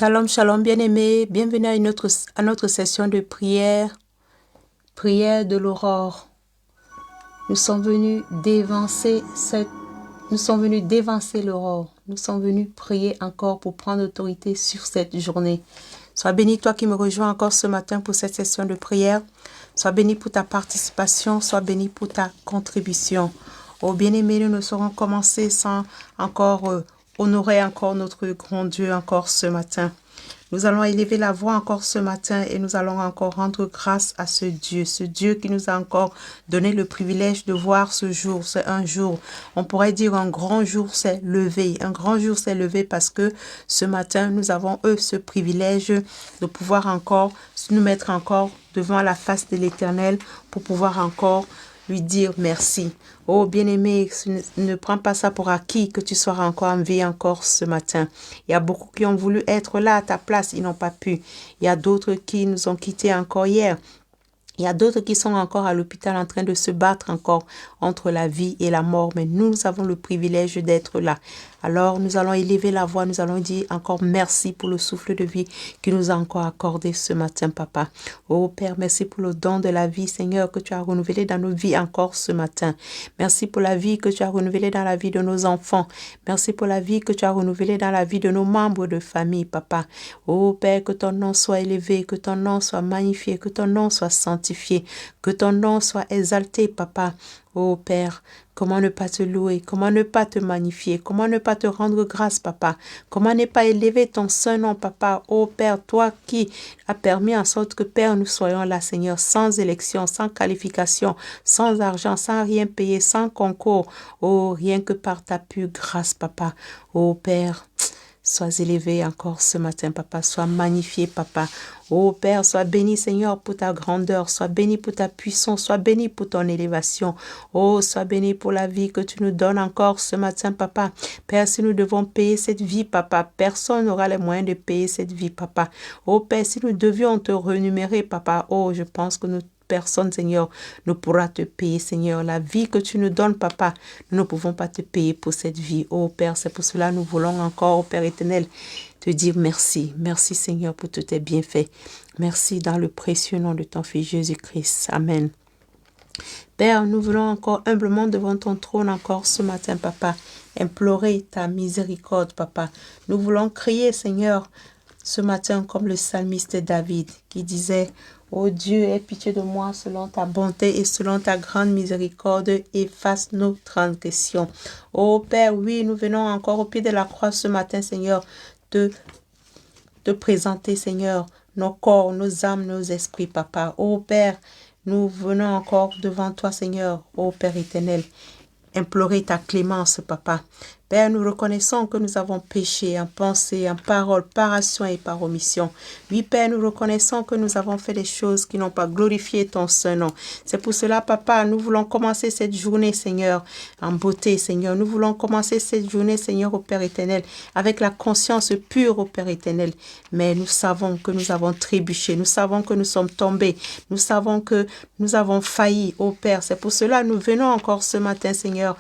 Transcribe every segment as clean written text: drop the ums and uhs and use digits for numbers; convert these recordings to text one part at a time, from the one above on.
Shalom, shalom, bien-aimés. Bienvenue à notre session de prière, prière de l'aurore. Nous sommes venus dévancer l'aurore. Nous sommes venus prier encore pour prendre autorité sur cette journée. Sois béni, toi qui me rejoins encore ce matin pour cette session de prière. Sois béni pour ta participation, sois béni pour ta contribution. Oh bien-aimé, nous ne saurons commencer sans encore honorer encore notre grand Dieu encore ce matin. Nous allons élever la voix encore ce matin et nous allons encore rendre grâce à ce Dieu qui nous a encore donné le privilège de voir ce jour. C'est un jour, on pourrait dire un grand jour s'est levé. Un grand jour s'est levé parce que ce matin, nous avons ce privilège de pouvoir encore nous mettre encore devant la face de l'Éternel pour pouvoir encore lui dire merci. Oh bien-aimé, ne prends pas ça pour acquis que tu seras encore en vie encore ce matin. Il y a beaucoup qui ont voulu être là à ta place, ils n'ont pas pu. Il y a d'autres qui nous ont quittés encore hier. Il y a d'autres qui sont encore à l'hôpital en train de se battre encore entre la vie et la mort. Mais nous avons le privilège d'être là. Alors, nous allons élever la voix. Nous allons dire encore merci pour le souffle de vie qui nous a encore accordé ce matin, Papa. Oh Père, merci pour le don de la vie, Seigneur, que tu as renouvelé dans nos vies encore ce matin. Merci pour la vie que tu as renouvelée dans la vie de nos enfants. Merci pour la vie que tu as renouvelée dans la vie de nos membres de famille, Papa. Oh Père, que ton nom soit élevé, que ton nom soit magnifié, que ton nom soit sanctifié, que ton nom soit exalté, Papa. Oh Père, comment ne pas te louer, comment ne pas te magnifier, comment ne pas te rendre grâce, Papa, comment ne pas élever ton saint nom, Papa. Oh Père, toi qui as permis en sorte que, Père, nous soyons là, Seigneur, sans élection, sans qualification, sans argent, sans rien payer, sans concours. Oh, rien que par ta pure grâce, Papa. Oh Père, sois élevé encore ce matin, Papa. Sois magnifié, Papa. Oh Père, sois béni, Seigneur, pour ta grandeur. Sois béni pour ta puissance. Sois béni pour ton élévation. Oh, sois béni pour la vie que tu nous donnes encore ce matin, Papa. Père, si nous devons payer cette vie, Papa, personne n'aura les moyens de payer cette vie, Papa. Oh Père, si nous devions te renumérer, Papa, oh, je pense que personne, Seigneur, ne pourra te payer, Seigneur. La vie que tu nous donnes, Papa, nous ne pouvons pas te payer pour cette vie. Oh Père, c'est pour cela que nous voulons encore, oh Père éternel, te dire merci. Merci, Seigneur, pour tous tes bienfaits. Merci dans le précieux nom de ton Fils Jésus-Christ. Amen. Père, nous voulons encore humblement devant ton trône encore ce matin, Papa, implorer ta miséricorde, Papa. Nous voulons crier, Seigneur, ce matin comme le psalmiste David qui disait: ô Dieu, aie pitié de moi selon ta bonté et selon ta grande miséricorde, efface nos transgressions. Ô Père, oui, nous venons encore au pied de la croix ce matin, Seigneur, de présenter, Seigneur, nos corps, nos âmes, nos esprits, Papa. Ô Père, nous venons encore devant toi, Seigneur, ô Père éternel, implorer ta clémence, Papa. Père, nous reconnaissons que nous avons péché en pensée, en parole, par action et par omission. Oui, Père, nous reconnaissons que nous avons fait des choses qui n'ont pas glorifié ton saint nom. C'est pour cela, Papa, nous voulons commencer cette journée, Seigneur, en beauté, Seigneur. Nous voulons commencer cette journée, Seigneur, au Père éternel, avec la conscience pure, au Père éternel. Mais nous savons que nous avons trébuché, nous savons que nous sommes tombés, nous savons que nous avons failli, au Père. C'est pour cela que nous venons encore ce matin, Seigneur,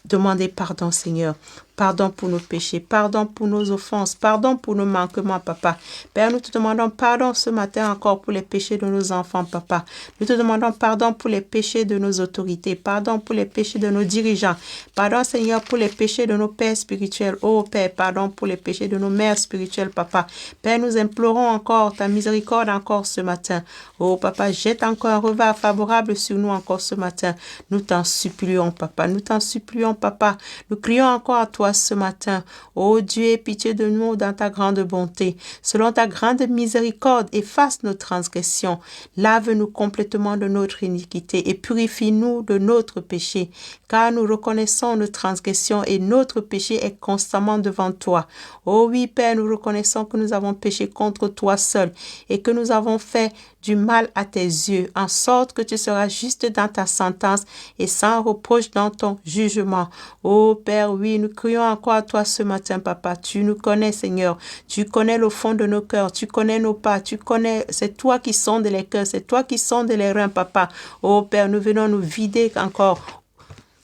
demander pardon, Seigneur. Pardon pour nos péchés, pardon pour nos offenses, pardon pour nos manquements, Papa. Père, nous te demandons pardon ce matin encore pour les péchés de nos enfants, Papa. Nous te demandons pardon pour les péchés de nos autorités, pardon pour les péchés de nos dirigeants, pardon, Seigneur, pour les péchés de nos pères spirituels. Oh Père, pardon pour les péchés de nos mères spirituelles, Papa. Père, nous implorons encore ta miséricorde encore ce matin. Oh Papa, jette encore un regard favorable sur nous encore ce matin. Nous t'en supplions, Papa. Nous t'en supplions, Papa. Nous crions encore à toi ce matin. Ô Dieu, aie pitié de nous dans ta grande bonté. Selon ta grande miséricorde, efface nos transgressions. Lave-nous complètement de notre iniquité et purifie-nous de notre péché. Car nous reconnaissons nos transgressions et notre péché est constamment devant toi. Ô oui, Père, nous reconnaissons que nous avons péché contre toi seul et que nous avons fait du mal à tes yeux, en sorte que tu seras juste dans ta sentence et sans reproche dans ton jugement. Ô Père, oui, nous crions encore à toi ce matin, Papa. Tu nous connais, Seigneur. Tu connais le fond de nos cœurs. Tu connais nos pas. Tu connais, c'est toi qui sondes les cœurs. C'est toi qui sondes les reins, Papa. Ô Père, nous venons nous vider encore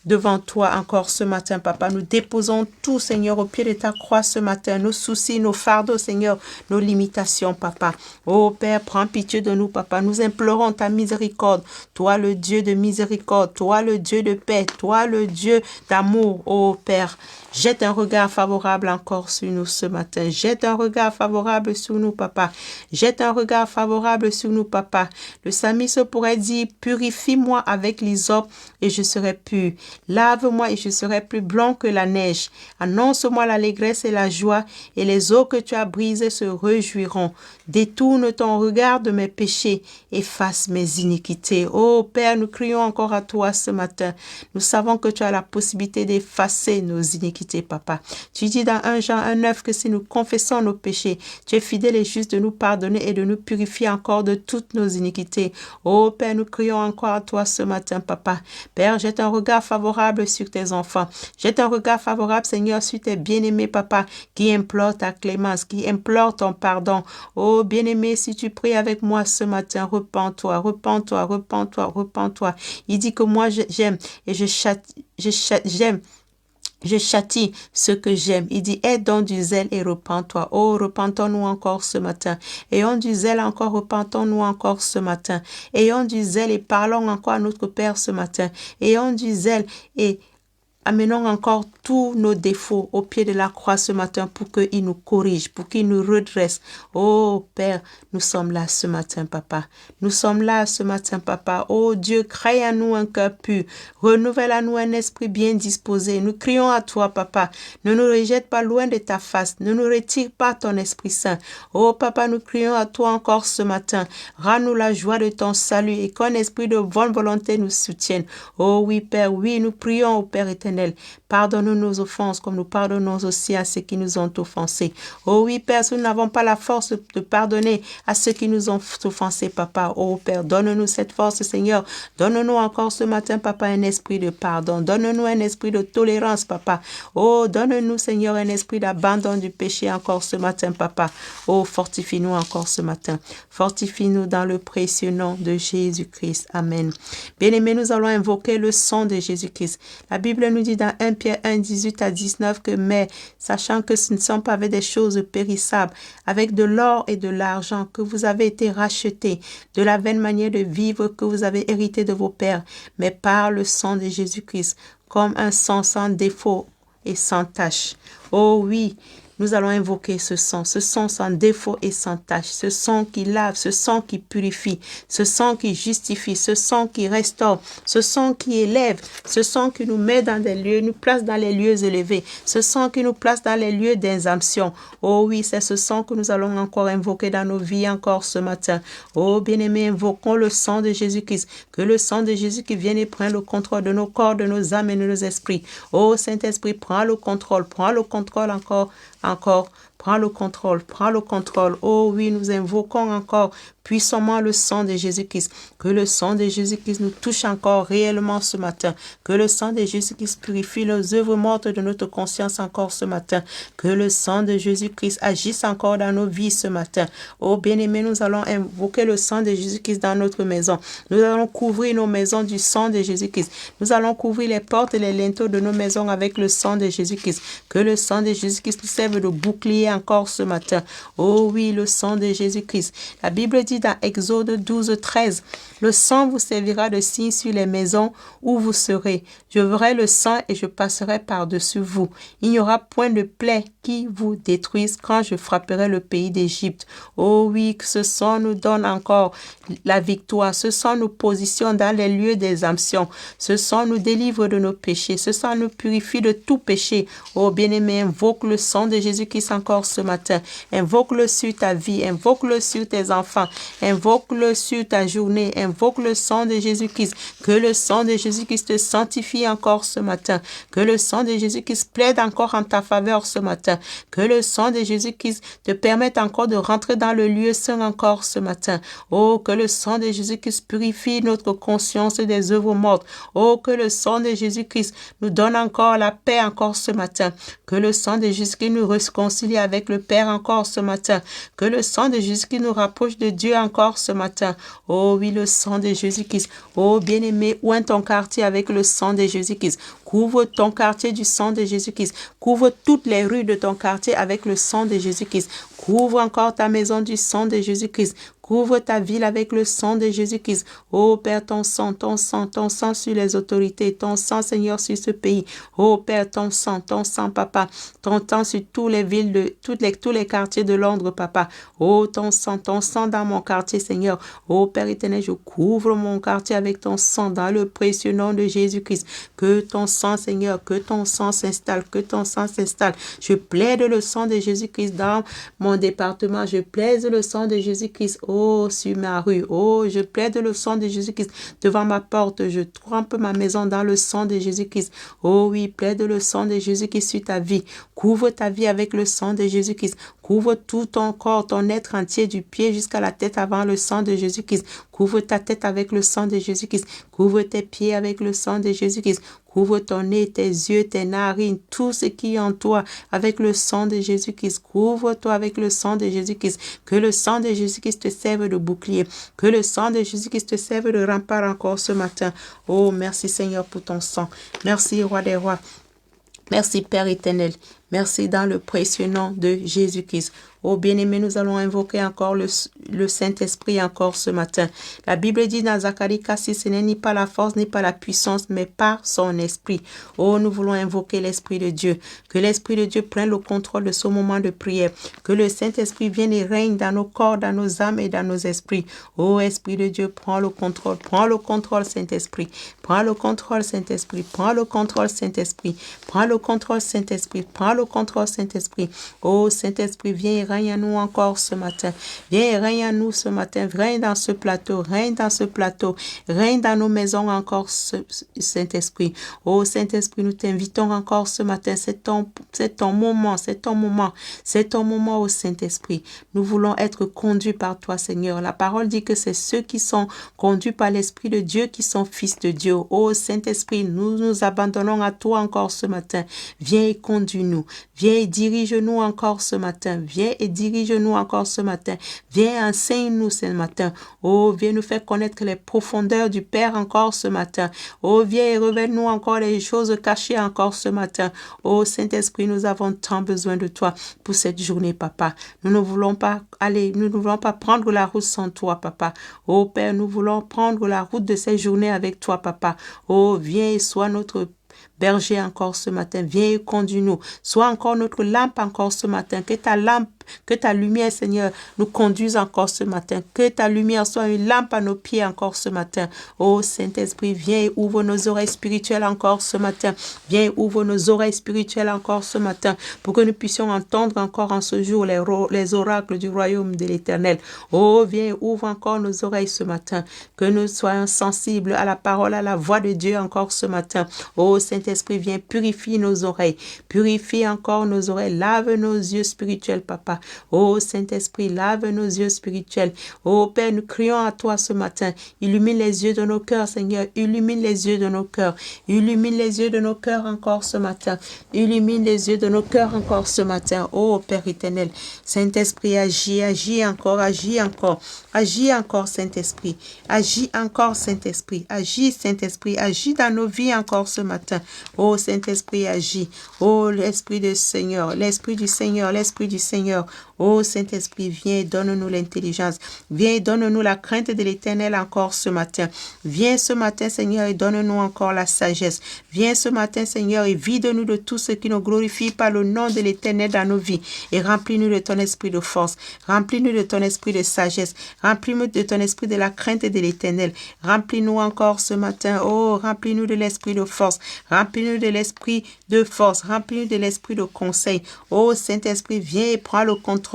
devant toi encore ce matin, Papa. Nous déposons tout, Seigneur, au pied de ta croix ce matin. Nos soucis, nos fardeaux, Seigneur, nos limitations, Papa. Oh Père, prends pitié de nous, Papa. Nous implorons ta miséricorde. Toi, le Dieu de miséricorde. Toi, le Dieu de paix. Toi, le Dieu d'amour. Oh Père, jette un regard favorable encore sur nous ce matin. Jette un regard favorable sur nous, Papa. Jette un regard favorable sur nous, Papa. Le psalmiste pourrait dire: purifie-moi avec l'hysope et je serai pur. Lave-moi et je serai plus blanc que la neige. Annonce-moi l'allégresse et la joie, et les eaux que tu as brisées se réjouiront. Détourne ton regard de mes péchés, efface mes iniquités. Oh Père, nous crions encore à toi ce matin. Nous savons que tu as la possibilité d'effacer nos iniquités, Papa. Tu dis dans 1 Jean 1,9 que si nous confessons nos péchés, tu es fidèle et juste de nous pardonner et de nous purifier encore de toutes nos iniquités. Oh Père, nous crions encore à toi ce matin, Papa. Père, jette un regard favorable sur tes enfants. Jette un regard favorable, Seigneur, sur tes bien-aimés, Papa, qui implorent ta clémence, qui implorent ton pardon. Oh bien-aimé, si tu pries avec moi ce matin, repens-toi, repens-toi, repens-toi, repens-toi. Il dit que moi j'aime et j'aime. Je châtie ce que j'aime. Il dit, aie donc du zèle et repens-toi. Oh, repentons-nous encore ce matin. Ayons du zèle encore, repentons-nous encore ce matin. Ayons du zèle et parlons encore à notre Père ce matin. Ayons du zèle et amenons encore tous nos défauts au pied de la croix ce matin pour qu'il nous corrige, pour qu'il nous redresse. Oh Père, nous sommes là ce matin, Papa. Nous sommes là ce matin, Papa. Oh Dieu, crée à nous un cœur pur. Renouvelle à nous un esprit bien disposé. Nous crions à toi, Papa. Ne nous rejette pas loin de ta face. Ne nous retire pas ton Esprit Saint. Oh Papa, nous crions à toi encore ce matin. Rends-nous la joie de ton salut et qu'un esprit de bonne volonté nous soutienne. Oh oui, Père, oui, nous prions au Père éternel. Pardonne-nous nos offenses comme nous pardonnons aussi à ceux qui nous ont offensés. Oh oui, Père, si nous n'avons pas la force de pardonner à ceux qui nous ont offensés, Papa. Oh Père, donne-nous cette force, Seigneur. Donne-nous encore ce matin, Papa, un esprit de pardon. Donne-nous un esprit de tolérance, Papa. Oh, donne-nous, Seigneur, un esprit d'abandon du péché encore ce matin, Papa. Oh, fortifie-nous encore ce matin. Fortifie-nous dans le précieux nom de Jésus-Christ. Amen. Bien-aimés, nous allons invoquer le sang de Jésus-Christ. La Bible nous dit dans 1 Pierre 1, 18 à 19 que mais, sachant que ce ne sont pas avec des choses périssables, avec de l'or et de l'argent, que vous avez été rachetés de la vaine manière de vivre que vous avez hérité de vos pères, mais par le sang de Jésus-Christ, comme un sang sans défaut et sans tache. Oh oui, nous allons invoquer ce sang sans défaut et sans tache, ce sang qui lave, ce sang qui purifie, ce sang qui justifie, ce sang qui restaure, ce sang qui élève, ce sang qui nous met dans des lieux, nous place dans les lieux élevés, ce sang qui nous place dans les lieux d'exemption. Oh oui, c'est ce sang que nous allons encore invoquer dans nos vies encore ce matin. Oh bien-aimés, invoquons le sang de Jésus-Christ, que le sang de Jésus qui vienne et prenne le contrôle de nos corps, de nos âmes et de nos esprits. Oh Saint-Esprit, prends le contrôle encore, prends le contrôle. Oh oui, nous invoquons encore puissamment le sang de Jésus-Christ. Que le sang de Jésus-Christ nous touche encore réellement ce matin. Que le sang de Jésus-Christ purifie les œuvres mortes de notre conscience encore ce matin. Que le sang de Jésus-Christ agisse encore dans nos vies ce matin. Oh bien-aimés, nous allons invoquer le sang de Jésus-Christ dans notre maison. Nous allons couvrir nos maisons du sang de Jésus-Christ. Nous allons couvrir les portes et les linteaux de nos maisons avec le sang de Jésus-Christ. Que le sang de Jésus-Christ nous serve de bouclier encore ce matin. Oh oui, le sang de Jésus-Christ. La Bible dit dans Exode 12, 13, le sang vous servira de signe sur les maisons où vous serez. Je verrai le sang et je passerai par-dessus vous. Il n'y aura point de plaie qui vous détruise quand je frapperai le pays d'Égypte. Oh oui, que ce sang nous donne encore la victoire. Ce sang nous positionne dans les lieux d'exemption. Ce sang nous délivre de nos péchés. Ce sang nous purifie de tout péché. Oh bien-aimé, invoque le sang de Jésus-Christ encore ce matin. Invoque-le sur ta vie. Invoque-le sur tes enfants. Invoque-le sur ta journée. Invoque le sang de Jésus-Christ. Que le sang de Jésus-Christ te sanctifie encore ce matin. Que le sang de Jésus-Christ plaide encore en ta faveur ce matin. Que le sang de Jésus-Christ te permette encore de rentrer dans le lieu saint encore ce matin. Oh, que le sang de Jésus-Christ purifie notre conscience des œuvres mortes. Oh, que le sang de Jésus-Christ nous donne encore la paix encore ce matin. Que le sang de Jésus-Christ nous réconcilie avec le Père encore ce matin. Que le sang de Jésus-Christ nous rapproche de Dieu encore ce matin. Oh oui, le sang de Jésus-Christ. Oh bien-aimé, oint ton quartier avec le sang de Jésus-Christ. Couvre ton quartier du sang de Jésus-Christ. Couvre toutes les rues de ton quartier avec le sang de Jésus-Christ. Couvre encore ta maison du sang de Jésus-Christ. Couvre ta ville avec le sang de Jésus-Christ. Oh Père, ton sang sur les autorités, ton sang, Seigneur, sur ce pays. Oh Père, ton sang, Papa, ton sang sur toutes les villes, tous les quartiers de Londres, Papa. Oh, ton sang dans mon quartier, Seigneur. Oh Père éternel, je couvre mon quartier avec ton sang dans le précieux nom de Jésus-Christ. Que ton sang, Seigneur, que ton sang s'installe, que ton sang s'installe. Je plaide le sang de Jésus-Christ dans mon département. Je plaide le sang de Jésus-Christ, oh, sur ma rue. Oh, je plaide le sang de Jésus-Christ devant ma porte. Je trempe ma maison dans le sang de Jésus-Christ. Oh oui, plaide le sang de Jésus-Christ sur ta vie. Couvre ta vie avec le sang de Jésus-Christ. Couvre tout ton corps, ton être entier, du pied jusqu'à la tête avant le sang de Jésus-Christ. Couvre ta tête avec le sang de Jésus-Christ. Couvre tes pieds avec le sang de Jésus-Christ. Couvre ton nez, tes yeux, tes narines, tout ce qui est en toi avec le sang de Jésus-Christ. Couvre-toi avec le sang de Jésus-Christ. Que le sang de Jésus-Christ te serve de bouclier. Que le sang de Jésus-Christ te serve de rempart encore ce matin. Oh, merci Seigneur pour ton sang. Merci Roi des Rois. Merci Père éternel. Merci dans le précieux nom de Jésus-Christ. Oh bien-aimé, nous allons invoquer encore le Saint-Esprit encore ce matin. La Bible dit dans Zacharie 4:6, ce n'est ni par la force ni par la puissance, mais par son esprit. Oh, nous voulons invoquer l'Esprit de Dieu. Que l'Esprit de Dieu prenne le contrôle de ce moment de prière. Que le Saint-Esprit vienne et règne dans nos corps, dans nos âmes et dans nos esprits. Oh, Esprit de Dieu, prends le contrôle. Prends le contrôle, Saint-Esprit. Prends le contrôle, Saint-Esprit. Prends le contrôle, Saint-Esprit. Prends le contrôle, Saint-Esprit. Prends le contrôle, Saint-Esprit. Oh, Saint-Esprit, viens et règne à nous encore ce matin. Viens et règne à nous ce matin. Règne dans ce plateau. Règne dans ce plateau. Règne dans nos maisons encore, Saint-Esprit. Oh, Saint-Esprit, nous t'invitons encore ce matin. C'est ton moment. C'est ton moment. C'est ton moment, oh Saint-Esprit. Nous voulons être conduits par toi, Seigneur. La parole dit que c'est ceux qui sont conduits par l'Esprit de Dieu qui sont fils de Dieu. Oh, Saint-Esprit, nous nous abandonnons à toi encore ce matin. Viens et conduis-nous. Viens et dirige-nous encore ce matin. Viens et dirige-nous encore ce matin. Viens, enseigne-nous ce matin. Oh, viens nous faire connaître les profondeurs du Père encore ce matin. Oh, viens et révèle-nous encore les choses cachées encore ce matin. Oh, Saint-Esprit, nous avons tant besoin de toi pour cette journée, Papa. Nous ne voulons pas prendre la route sans toi, Papa. Oh, Père, nous voulons prendre la route de cette journée avec toi, Papa. Oh, viens et sois notre berger encore ce matin. Viens et conduis-nous. Sois encore notre lampe encore ce matin. Que ta lampe, que ta lumière, Seigneur, nous conduise encore ce matin. Que ta lumière soit une lampe à nos pieds encore ce matin. Oh Saint-Esprit, viens et ouvre nos oreilles spirituelles encore ce matin. Viens et ouvre nos oreilles spirituelles encore ce matin pour que nous puissions entendre encore en ce jour les oracles du royaume de l'Éternel. Oh, viens et ouvre encore nos oreilles ce matin. Que nous soyons sensibles à la parole, à la voix de Dieu encore ce matin. Oh Saint-Esprit, viens, purifie nos oreilles. Purifie encore nos oreilles. Lave nos yeux spirituels, Papa. Oh Saint-Esprit, lave nos yeux spirituels. Oh Père, nous crions à toi ce matin. Illumine les yeux de nos cœurs, Seigneur. Illumine les yeux de nos cœurs. Illumine les yeux de nos cœurs encore ce matin. Illumine les yeux de nos cœurs encore ce matin. Oh Père éternel, Saint-Esprit, agis, agis encore, agis encore. Agis encore, Saint-Esprit. Agis encore, Saint-Esprit. Agis, Saint-Esprit. Agis dans nos vies encore ce matin. Oh Saint-Esprit, agis. Oh l'Esprit du Seigneur, l'Esprit du Seigneur, l'Esprit du Seigneur. Oh Saint-Esprit, viens et donne-nous l'intelligence. Viens et donne-nous la crainte de l'Éternel encore ce matin. Viens ce matin, Seigneur, et donne-nous encore la sagesse. Viens ce matin, Seigneur, et vide-nous de tout ce qui ne glorifie pas le nom de l'Éternel dans nos vies. Et remplis-nous de ton esprit de force. Remplis-nous de ton esprit de sagesse. Remplis-nous de ton esprit de la crainte de l'Éternel. Remplis-nous encore ce matin. Oh, remplis-nous de l'esprit de force. Remplis-nous de l'esprit de force. Remplis-nous de l'esprit de conseil. Oh, Saint-Esprit, viens et prends le contrôle.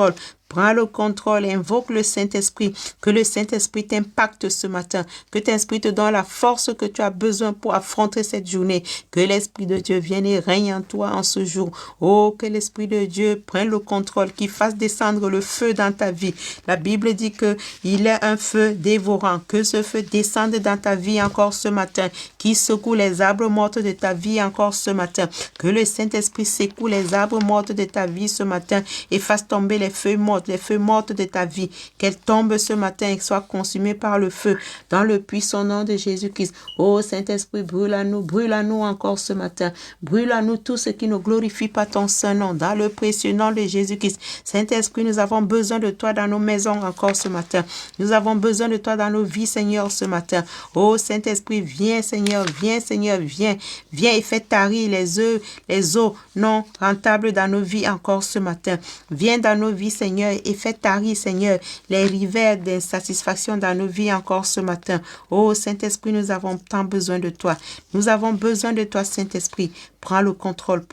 Prends le contrôle, invoque le Saint-Esprit, que le Saint-Esprit t'impacte ce matin, que l'Esprit te donne la force que tu as besoin pour affronter cette journée, que l'Esprit de Dieu vienne et règne en toi en ce jour. Oh, que l'Esprit de Dieu prenne le contrôle, qu'il fasse descendre le feu dans ta vie. La Bible dit que il est un feu dévorant, que ce feu descende dans ta vie encore ce matin, qui secoue les arbres morts de ta vie encore ce matin, que le Saint-Esprit secoue les arbres morts de ta vie ce matin et fasse tomber les feuilles mortes, mortes, les feux mortes de ta vie, qu'elles tombent ce matin et soient consumées par le feu, dans le puissant nom de Jésus-Christ. Oh Saint-Esprit, brûle à nous encore ce matin. Brûle à nous tout ce qui ne glorifie pas ton saint nom, dans le précieux nom de Jésus-Christ. Saint-Esprit, nous avons besoin de toi dans nos maisons encore ce matin. Nous avons besoin de toi dans nos vies, Seigneur, ce matin. Oh Saint-Esprit, viens, Seigneur, viens, Seigneur, viens. Viens et fais tarir les eaux non rentables dans nos vies encore ce matin. Viens dans nos vies, Seigneur, et fais tarir, Seigneur, les rivières d'insatisfaction dans nos vies encore ce matin. Oh Saint-Esprit, nous avons tant besoin de toi. Nous avons besoin de toi, Saint-Esprit. Prends le contrôle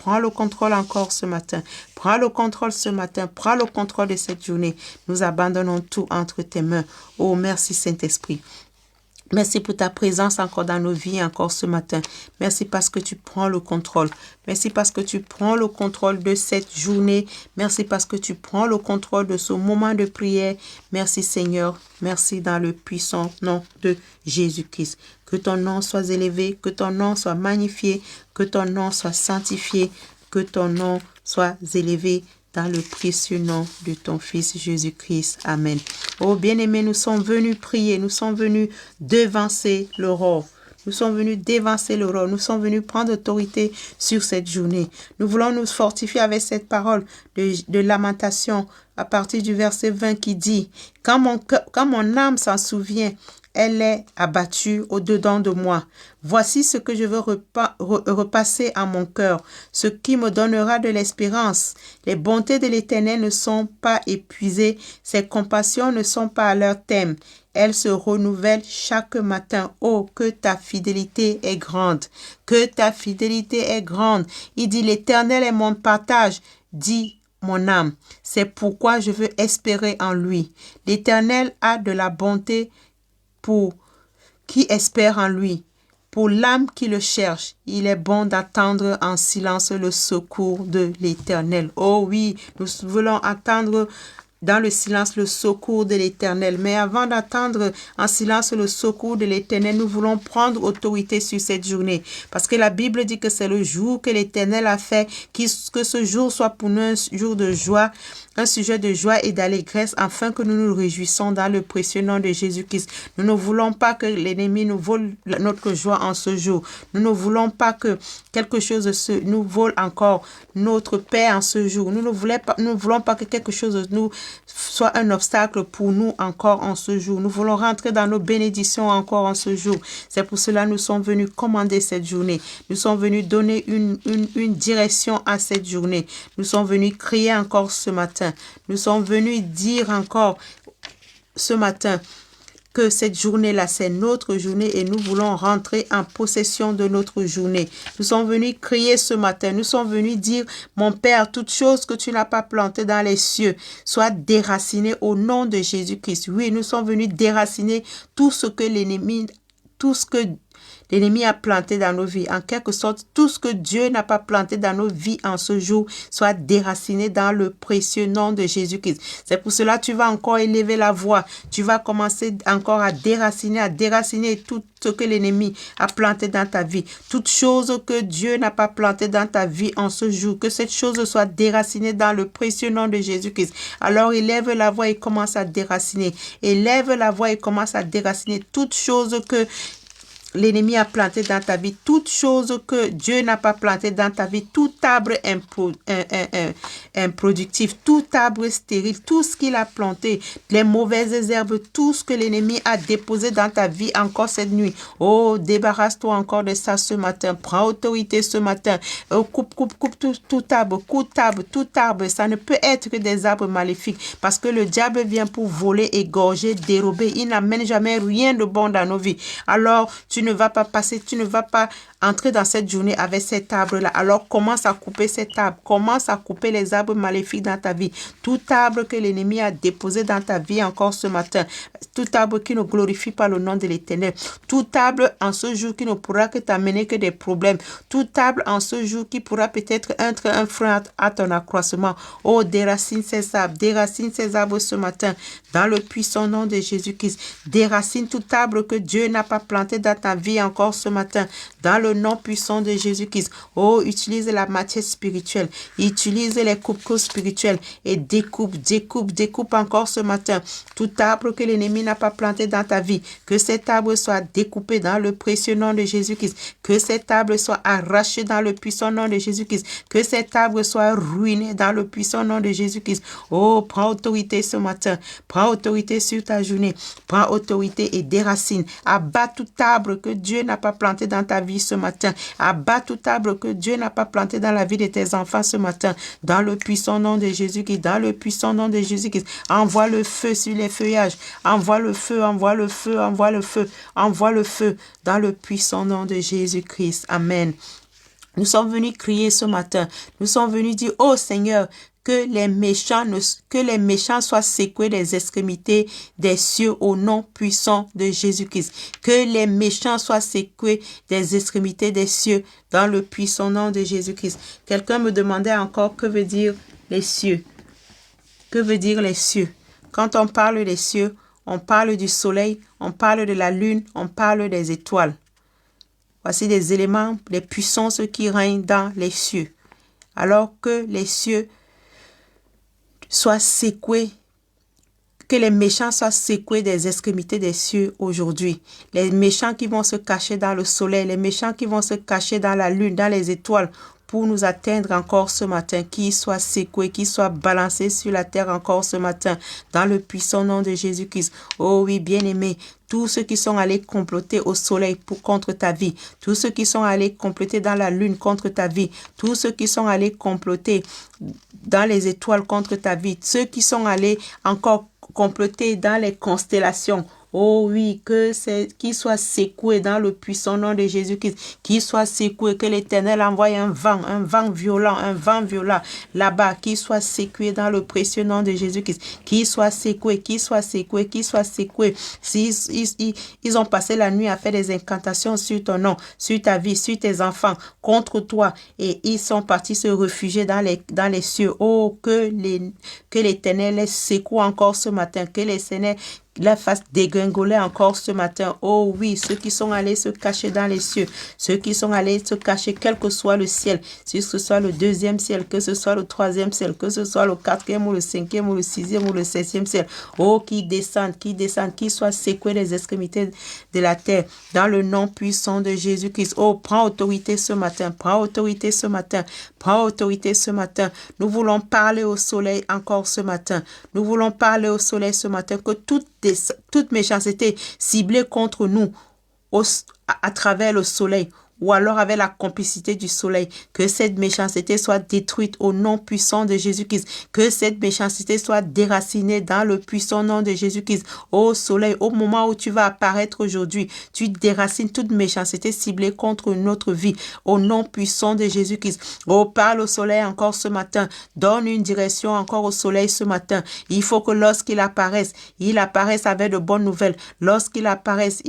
encore ce matin. Prends le contrôle ce matin. Prends le contrôle de cette journée. Nous abandonnons tout entre tes mains. Oh, merci Saint-Esprit. Merci pour ta présence encore dans nos vies, encore ce matin. Merci parce que tu prends le contrôle. Merci parce que tu prends le contrôle de cette journée. Merci parce que tu prends le contrôle de ce moment de prière. Merci Seigneur. Merci dans le puissant nom de Jésus-Christ. Que ton nom soit élevé, que ton nom soit magnifié, que ton nom soit sanctifié, que ton nom soit élevé dans le précieux nom de ton Fils Jésus-Christ. Amen. Oh bien-aimés, nous sommes venus prier, nous sommes venus devancer l'aurore. Nous sommes venus dévancer l'aurore. Nous sommes venus prendre autorité sur cette journée. Nous voulons nous fortifier avec cette parole de lamentation à partir du verset 20 qui dit « Quand mon âme s'en souvient, elle est abattue au-dedans de moi. Voici ce que je veux repasser à mon cœur, ce qui me donnera de l'espérance. Les bontés de l'Éternel ne sont pas épuisées, ses compassions ne sont pas à leur terme. Elles se renouvellent chaque matin. Oh, que ta fidélité est grande, que ta fidélité est grande. Il dit, l'Éternel est mon partage, dit mon âme. C'est pourquoi je veux espérer en lui. L'Éternel a de la bonté pour qui espère en lui. Pour l'âme qui le cherche, il est bon d'attendre en silence le secours de l'Éternel. Oh oui, nous voulons attendre dans le silence le secours de l'Éternel. Mais avant d'attendre en silence le secours de l'Éternel, nous voulons prendre autorité sur cette journée. Parce que la Bible dit que c'est le jour que l'Éternel a fait, que ce jour soit pour nous un jour de joie, un sujet de joie et d'allégresse, afin que nous nous réjouissons dans le précieux nom de Jésus-Christ. Nous ne voulons pas que l'ennemi nous vole notre joie en ce jour. Nous ne voulons pas que quelque chose nous vole encore notre paix en ce jour. Nous ne voulons pas que quelque chose nous soit un obstacle pour nous encore en ce jour. Nous voulons rentrer dans nos bénédictions encore en ce jour. C'est pour cela que nous sommes venus commander cette journée. Nous sommes venus donner une direction à cette journée. Nous sommes venus crier encore ce matin. Nous sommes venus dire encore ce matin que cette journée-là, c'est notre journée et nous voulons rentrer en possession de notre journée. Nous sommes venus crier ce matin. Nous sommes venus dire, mon Père, toute chose que tu n'as pas plantée dans les cieux soit déracinée au nom de Jésus-Christ. Oui, nous sommes venus déraciner tout ce que l'ennemi a planté dans nos vies. En quelque sorte, tout ce que Dieu n'a pas planté dans nos vies en ce jour soit déraciné dans le précieux nom de Jésus-Christ. C'est pour cela que tu vas encore élever la voix. Tu vas commencer encore à déraciner tout ce que l'ennemi a planté dans ta vie. Toute chose que Dieu n'a pas planté dans ta vie en ce jour, que cette chose soit déracinée dans le précieux nom de Jésus-Christ. Alors élève la voix et commence à déraciner. Élève la voix et commence à déraciner toute chose que l'ennemi a planté dans ta vie, toute chose que Dieu n'a pas planté dans ta vie, tout arbre improductif, tout arbre stérile, tout ce qu'il a planté, les mauvaises herbes, tout ce que l'ennemi a déposé dans ta vie encore cette nuit. Oh, débarrasse-toi encore de ça ce matin. Prends autorité ce matin. Oh, coupe tout arbre. Ça ne peut être que des arbres maléfiques parce que le diable vient pour voler, égorger, dérober. Il n'amène jamais rien de bon dans nos vies. Alors, tu ne vas pas entrer dans cette journée avec cet arbre-là. Alors, commence à couper cet arbre. Commence à couper les arbres maléfiques dans ta vie. Tout arbre que l'ennemi a déposé dans ta vie encore ce matin. Tout arbre qui ne glorifie pas le nom de l'Éternel. Tout arbre en ce jour qui ne pourra que t'amener que des problèmes. Tout arbre en ce jour qui pourra peut-être être un frein à ton accroissement. Oh, déracine ces arbres ce matin. Dans le puissant nom de Jésus-Christ. Déracine tout arbre que Dieu n'a pas planté dans ta ta vie encore ce matin, dans le nom puissant de Jésus-Christ. Oh, utilise la matière spirituelle, utilise les coupes spirituelles et découpe encore ce matin tout arbre que l'ennemi n'a pas planté dans ta vie, que cet arbre soit découpé dans le précieux nom de Jésus-Christ, que cet arbre soit arraché dans le puissant nom de Jésus-Christ, que cet arbre soit ruiné dans le puissant nom de Jésus-Christ. Oh, prends autorité ce matin, prends autorité sur ta journée, prends autorité et déracine, abat tout arbre que Dieu n'a pas planté dans ta vie ce matin, abat tout arbre que Dieu n'a pas planté dans la vie de tes enfants ce matin, dans le puissant nom de Jésus-Christ, dans le puissant nom de Jésus-Christ. Envoie le feu sur les feuillages, envoie le feu, envoie le feu, envoie le feu, envoie le feu, dans le puissant nom de Jésus-Christ. Amen. Nous sommes venus crier ce matin, nous sommes venus dire, oh Seigneur, que les méchants soient secoués des extrémités des cieux au nom puissant de Jésus-Christ. Que les méchants soient secoués des extrémités des cieux dans le puissant nom de Jésus-Christ. Quelqu'un me demandait encore que veut dire les cieux. Que veut dire les cieux? Quand on parle des cieux, on parle du soleil, on parle de la lune, on parle des étoiles. Voici des éléments, des puissances qui règnent dans les cieux. Alors que les cieux soient secoués, que les méchants soient secoués des extrémités des cieux aujourd'hui. Les méchants qui vont se cacher dans le soleil, les méchants qui vont se cacher dans la lune, dans les étoiles, pour nous atteindre encore ce matin, qu'ils soient secoués, qu'ils soient balancés sur la terre encore ce matin, dans le puissant nom de Jésus-Christ. Oh oui, bien-aimés, tous ceux qui sont allés comploter au soleil contre ta vie, tous ceux qui sont allés comploter dans la lune contre ta vie, tous ceux qui sont allés comploter dans les étoiles contre ta vie, ceux qui sont allés encore comploter dans les constellations. Oh oui, qu'ils soient secoués dans le puissant nom de Jésus-Christ, qu'ils soient secoués, que l'Éternel envoie un vent violent là-bas, qu'ils soient secoués dans le précieux nom de Jésus-Christ, qu'ils soient secoués. Ils ont passé la nuit à faire des incantations sur ton nom, sur ta vie, sur tes enfants, contre toi, et ils sont partis se réfugier dans les cieux. Oh, que l'Éternel les secoue encore ce matin, que l'Éternel la fasse dégringoler encore ce matin. Oh oui, ceux qui sont allés se cacher dans les cieux, ceux qui sont allés se cacher quel que soit le ciel, que ce soit le deuxième ciel, que ce soit le troisième ciel, que ce soit le quatrième ou le cinquième ou le sixième ou le septième ciel. Oh, qui descendent, qui soient secoués des extrémités de la terre, dans le nom puissant de Jésus-Christ. Oh, prends autorité ce matin, prends autorité ce matin, prends autorité ce matin. Nous voulons parler au soleil encore ce matin. Nous voulons parler au soleil ce matin, que toute méchanceté ciblée contre nous à travers le soleil, ou alors avec la complicité du soleil, que cette méchanceté soit détruite au nom puissant de Jésus-Christ, que cette méchanceté soit déracinée dans le puissant nom de Jésus-Christ. Ô soleil, au moment où tu vas apparaître aujourd'hui, tu déracines toute méchanceté ciblée contre notre vie, au nom puissant de Jésus-Christ. Oh, parle au soleil encore ce matin, donne une direction encore au soleil ce matin. Il faut que lorsqu'il apparaisse avec de bonnes nouvelles. Lorsqu'il apparaisse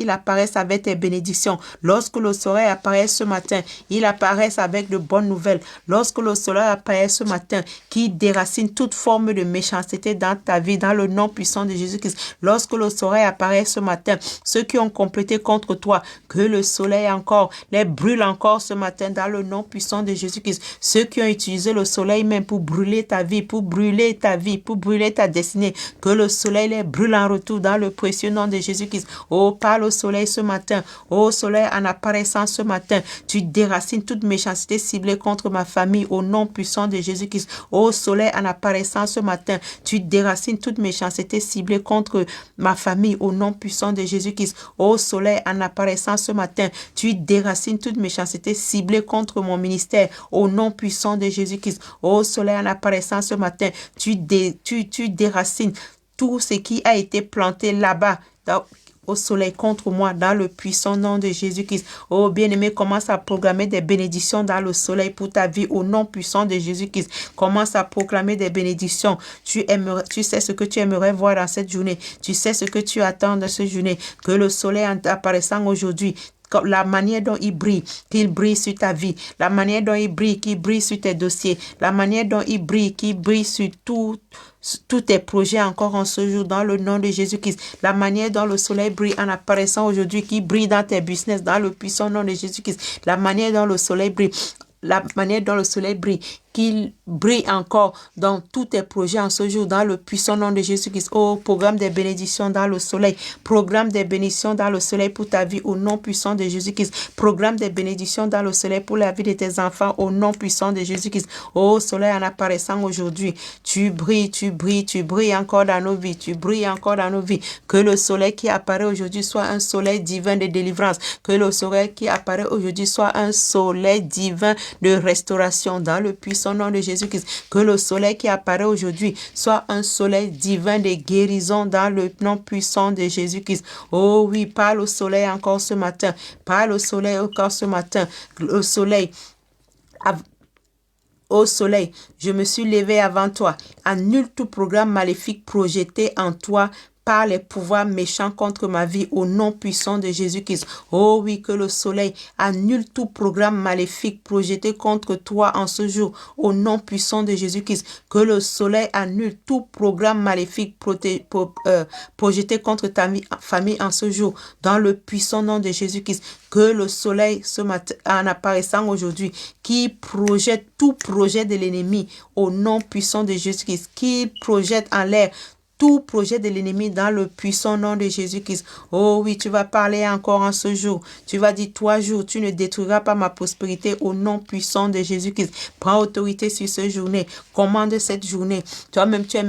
avec tes bénédictions. Lorsque le soleil apparaît ce matin, il apparaît avec de bonnes nouvelles. Lorsque le soleil apparaît ce matin, qui déracine toute forme de méchanceté dans ta vie, dans le nom puissant de Jésus-Christ. Lorsque le soleil apparaît ce matin, ceux qui ont complété contre toi, que le soleil encore les brûle encore ce matin dans le nom puissant de Jésus-Christ. Ceux qui ont utilisé le soleil même pour brûler ta vie, pour brûler ta destinée, que le soleil les brûle en retour dans le précieux nom de Jésus-Christ. Oh, parle au soleil ce matin. Oh, soleil en apparaissant ce matin, tu déracines toute méchanceté ciblée contre ma famille au nom puissant de Jésus-Christ. Ô soleil en apparaissant ce matin, tu déracines toute méchanceté ciblée contre ma famille au nom puissant de Jésus-Christ. Ô soleil en apparaissant ce matin, tu déracines toute méchanceté ciblée contre mon ministère au nom puissant de Jésus-Christ. Ô soleil en apparaissant ce matin, tu déracines tout ce qui a été planté là-bas au soleil contre moi dans le puissant nom de Jésus-Christ. Oh bien-aimé, commence à proclamer des bénédictions dans le soleil pour ta vie au nom puissant de Jésus-Christ. Commence à proclamer des bénédictions. Tu sais ce que tu aimerais voir dans cette journée. Tu sais ce que tu attends de cette journée. Que le soleil en apparaissant aujourd'hui la manière dont il brille, qu'il brille sur ta vie, la manière dont il brille, qu'il brille sur tes dossiers, la manière dont il brille, qu'il brille sur tous tes projets encore en ce jour dans le nom de Jésus-Christ. La manière dont le soleil brille en apparaissant aujourd'hui, qui brille dans tes business dans le puissant nom de Jésus-Christ. La manière dont le soleil brille, la manière dont le soleil brille, qu'il brille encore dans tous tes projets en ce jour, dans le puissant nom de Jésus-Christ. Oh, programme des bénédictions dans le soleil. Programme des bénédictions dans le soleil pour ta vie au nom puissant de Jésus-Christ. Programme des bénédictions dans le soleil pour la vie de tes enfants au nom puissant de Jésus-Christ. Oh, soleil en apparaissant aujourd'hui, tu brilles encore dans nos vies. Tu brilles encore dans nos vies. Que le soleil qui apparaît aujourd'hui soit un soleil divin de délivrance. Que le soleil qui apparaît aujourd'hui soit un soleil divin de restauration dans le puissant nom de Jésus-Christ. Que le soleil qui apparaît aujourd'hui soit un soleil divin de guérison dans le nom puissant de Jésus-Christ. Oh oui, parle au soleil encore ce matin. Parle au soleil encore ce matin. Le soleil. Ô soleil, je me suis levé avant toi. Annule tout programme maléfique projeté en toi par les pouvoirs méchants contre ma vie au nom puissant de Jésus-Christ. Oh oui, que le soleil annule tout programme maléfique projeté contre toi en ce jour au nom puissant de Jésus-Christ. Que le soleil annule tout programme maléfique projeté contre ta famille en ce jour dans le puissant nom de Jésus-Christ. Que le soleil ce matin, en apparaissant aujourd'hui, qui projette tout projet de l'ennemi au nom puissant de Jésus-Christ, qui projette en l'air tout projet de l'ennemi dans le puissant nom de Jésus-Christ. Oh oui, tu vas parler encore en ce jour. Tu vas dire 3 jours, tu ne détruiras pas ma prospérité au nom puissant de Jésus-Christ. Prends autorité sur cette journée. Commande cette journée. Toi-même, tu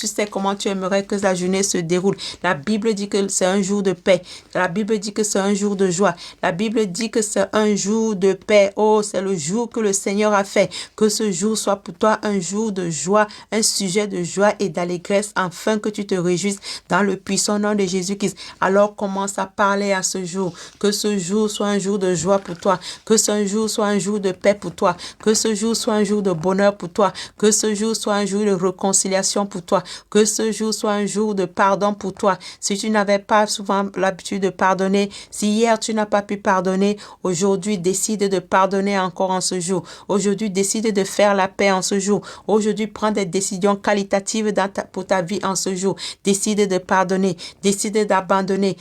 sais comment tu aimerais que la journée se déroule. La Bible dit que c'est un jour de paix. La Bible dit que c'est un jour de joie. La Bible dit que c'est un jour de paix. Oh, c'est le jour que le Seigneur a fait. Que ce jour soit pour toi un jour de joie, un sujet de joie et d'allégresse, afin que tu te réjouisses dans le puissant nom de Jésus-Christ. Alors commence à parler à ce jour. Que ce jour soit un jour de joie pour toi. Que ce jour soit un jour de paix pour toi. Que ce jour soit un jour de bonheur pour toi. Que ce jour soit un jour de réconciliation pour toi. Que ce jour soit un jour de pardon pour toi. Si tu n'avais pas souvent l'habitude de pardonner, si hier tu n'as pas pu pardonner, aujourd'hui décide de pardonner encore en ce jour. Aujourd'hui décide de faire la paix en ce jour. Aujourd'hui prends des décisions qualitatives pour ta vie en ce jour. Décide de pardonner, décide d'abandonner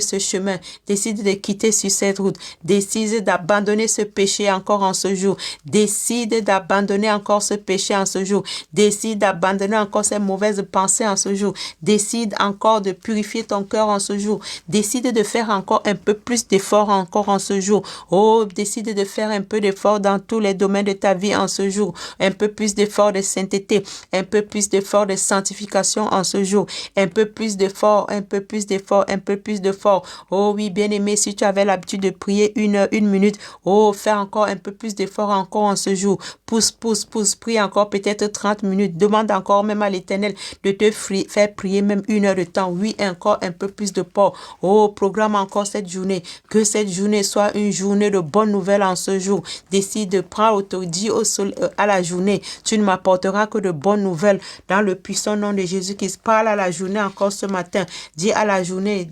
ce chemin, décide de quitter sur cette route, décide d'abandonner ce péché encore en ce jour, décide d'abandonner encore ce péché en ce jour, décide d'abandonner encore ces mauvaises pensées en ce jour, décide encore de purifier ton cœur en ce jour, décide de faire encore un peu plus d'efforts encore en ce jour. Oh, décide de faire un peu d'efforts dans tous les domaines de ta vie en ce jour, un peu plus d'efforts de sainteté, un peu plus d'efforts de sanctification en ce jour, un peu plus d'efforts, un peu plus d'efforts, un peu plus d'efforts. Oh oui, bien-aimé, si tu avais l'habitude de prier 1 heure, 1 minute, oh, fais encore un peu plus d'efforts encore en ce jour. Pousse, prie encore peut-être 30 minutes. Demande encore même à l'Éternel de te faire prier même 1 heure de temps. Oui, encore un peu plus de port. Oh, programme encore cette journée. Que cette journée soit une journée de bonnes nouvelles en ce jour. Décide de prendre autorité, dis à la journée, tu ne m'apporteras que de bonnes nouvelles dans le puissant nom de Jésus-Christ. Parle à la journée encore ce matin. Dis à la journée,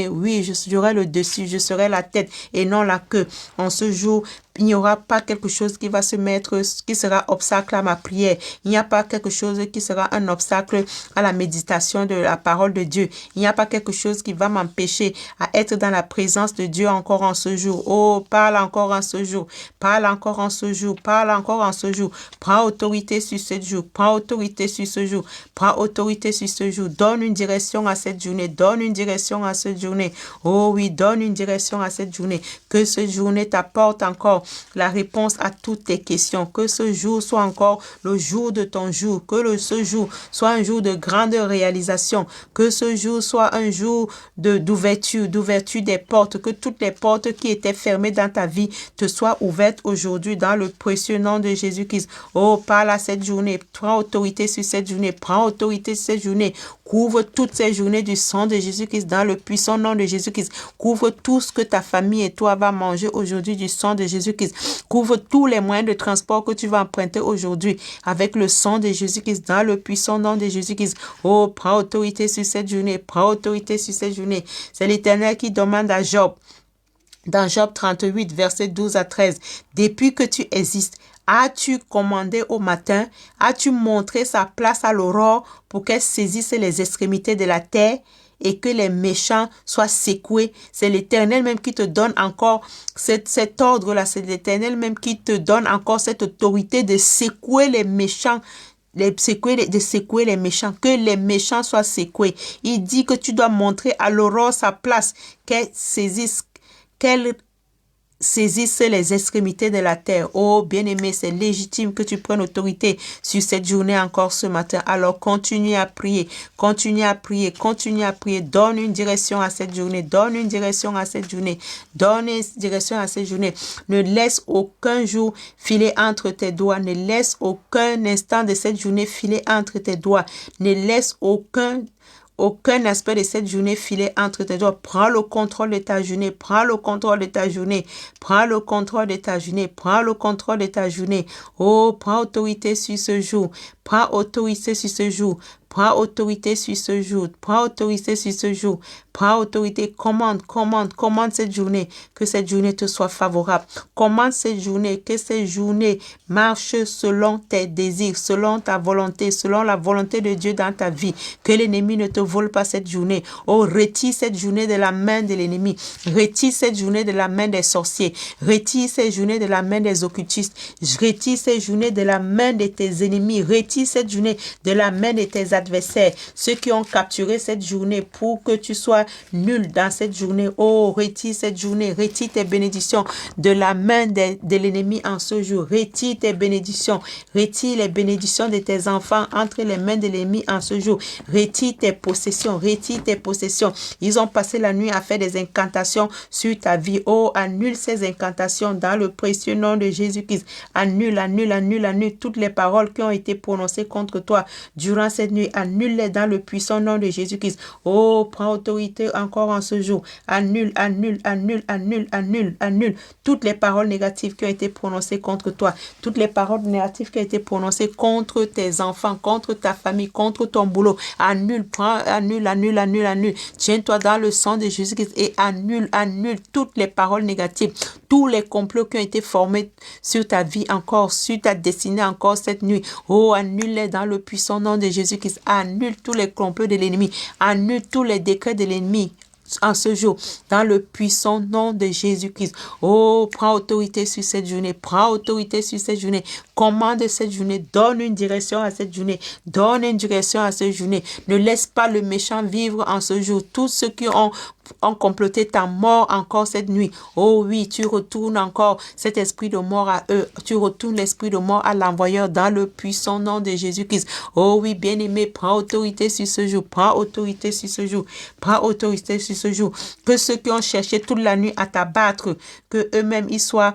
oui, je serai le dessus, je serai la tête et non la queue. En ce jour, il n'y aura pas quelque chose qui va se mettre, qui sera obstacle à ma prière. Il n'y a pas quelque chose qui sera un obstacle à la méditation de la parole de Dieu. Il n'y a pas quelque chose qui va m'empêcher à être dans la présence de Dieu encore en ce jour. Oh, parle encore en ce jour. Parle encore en ce jour. Parle encore en ce jour. Prends autorité sur ce jour. Prends autorité sur ce jour. Prends autorité sur ce jour. Donne une direction à cette journée. Donne une direction à cette journée. Oh oui, donne une direction à cette journée. Que cette journée t'apporte encore la réponse à toutes tes questions. Que ce jour soit encore le jour de ton jour. Que ce jour soit un jour de grande réalisation. Que ce jour soit un jour d'ouverture des portes. Que toutes les portes qui étaient fermées dans ta vie te soient ouvertes aujourd'hui dans le précieux nom de Jésus-Christ. Oh, parle à cette journée. Prends autorité sur cette journée. Prends autorité sur cette journée. Couvre toutes ces journées du sang de Jésus-Christ dans le puissant nom de Jésus-Christ. Couvre tout ce que ta famille et toi va manger aujourd'hui du sang de Jésus-Christ Jésus-Christ. Couvre tous les moyens de transport que tu vas emprunter aujourd'hui avec le sang de Jésus-Christ, dans le puissant nom de Jésus-Christ. Oh, prends autorité sur cette journée, prends autorité sur cette journée. C'est l'Éternel qui demande à Job, dans Job 38, versets 12 à 13, depuis que tu existes, as-tu commandé au matin? As-tu montré sa place à l'aurore pour qu'elle saisisse les extrémités de la terre et que les méchants soient secoués? C'est l'Éternel même qui te donne encore cet ordre-là. C'est l'Éternel même qui te donne encore cette autorité de secouer les méchants. De secouer les méchants, que les méchants soient secoués. Il dit que tu dois montrer à l'aurore sa place, qu'elle saisisse les extrémités de la terre. Oh, bien-aimé, c'est légitime que tu prennes autorité sur cette journée encore ce matin. Alors, continue à prier, continue à prier, continue à prier. Donne une direction à cette journée, donne une direction à cette journée, donne une direction à cette journée. Ne laisse aucun jour filer entre tes doigts, ne laisse aucun instant de cette journée filer entre tes doigts, ne laisse aucun aspect de cette journée filer entre tes doigts. Prends le contrôle de ta journée. Prends le contrôle de ta journée. Prends le contrôle de ta journée. Prends le contrôle de ta journée. Oh, prends autorité sur ce jour. Prends autorité sur ce jour. Prends autorité sur ce jour. Prends autorité sur ce jour. Prends autorité. Commande cette journée. Que cette journée te soit favorable. Commande cette journée. Que cette journée marche selon tes désirs, selon ta volonté, selon la volonté de Dieu dans ta vie. Que l'ennemi ne te vole pas cette journée. Oh, retire cette journée de la main de l'ennemi. Retire cette journée de la main des sorciers. Retire cette journée de la main des occultistes. Retire cette journée de la main de tes ennemis. Retire cette journée de la main de tes adversaires. Ceux qui ont capturé cette journée pour que tu sois nul dans cette journée. Oh, retire cette journée. Retire tes bénédictions de la main de l'ennemi en ce jour. Retire tes bénédictions. Retire les bénédictions de tes enfants entre les mains de l'ennemi en ce jour. Retire tes possessions. Retire tes possessions. Ils ont passé la nuit à faire des incantations sur ta vie. Oh, annule ces incantations dans le précieux nom de Jésus-Christ. Annule toutes les paroles qui ont été prononcées contre toi durant cette nuit. Annule-les dans le puissant nom de Jésus-Christ. Oh, prends autorité encore en ce jour. Annule toutes les paroles négatives qui ont été prononcées contre toi. Toutes les paroles négatives qui ont été prononcées contre tes enfants, contre ta famille, contre ton boulot. Annule. Tiens-toi dans le sang de Jésus-Christ et annule toutes les paroles négatives, tous les complots qui ont été formés sur ta vie encore, sur ta destinée encore cette nuit. Oh, annule-les dans le puissant nom de Jésus-Christ. Annule tous les complots de l'ennemi. Annule tous les décrets de l'ennemi en ce jour, dans le puissant nom de Jésus-Christ. Oh, prends autorité sur cette journée. Prends autorité sur cette journée. Commande cette journée. Donne une direction à cette journée. Donne une direction à cette journée. Ne laisse pas le méchant vivre en ce jour. Tous ceux qui ont comploté ta mort encore cette nuit. Oh oui, tu retournes encore cet esprit de mort à eux. Tu retournes l'esprit de mort à l'envoyeur dans le puissant nom de Jésus-Christ. Oh oui, bien-aimé, prends autorité sur ce jour. Prends autorité sur ce jour. Prends autorité sur ce jour. Que ceux qui ont cherché toute la nuit à t'abattre, que eux-mêmes ils soient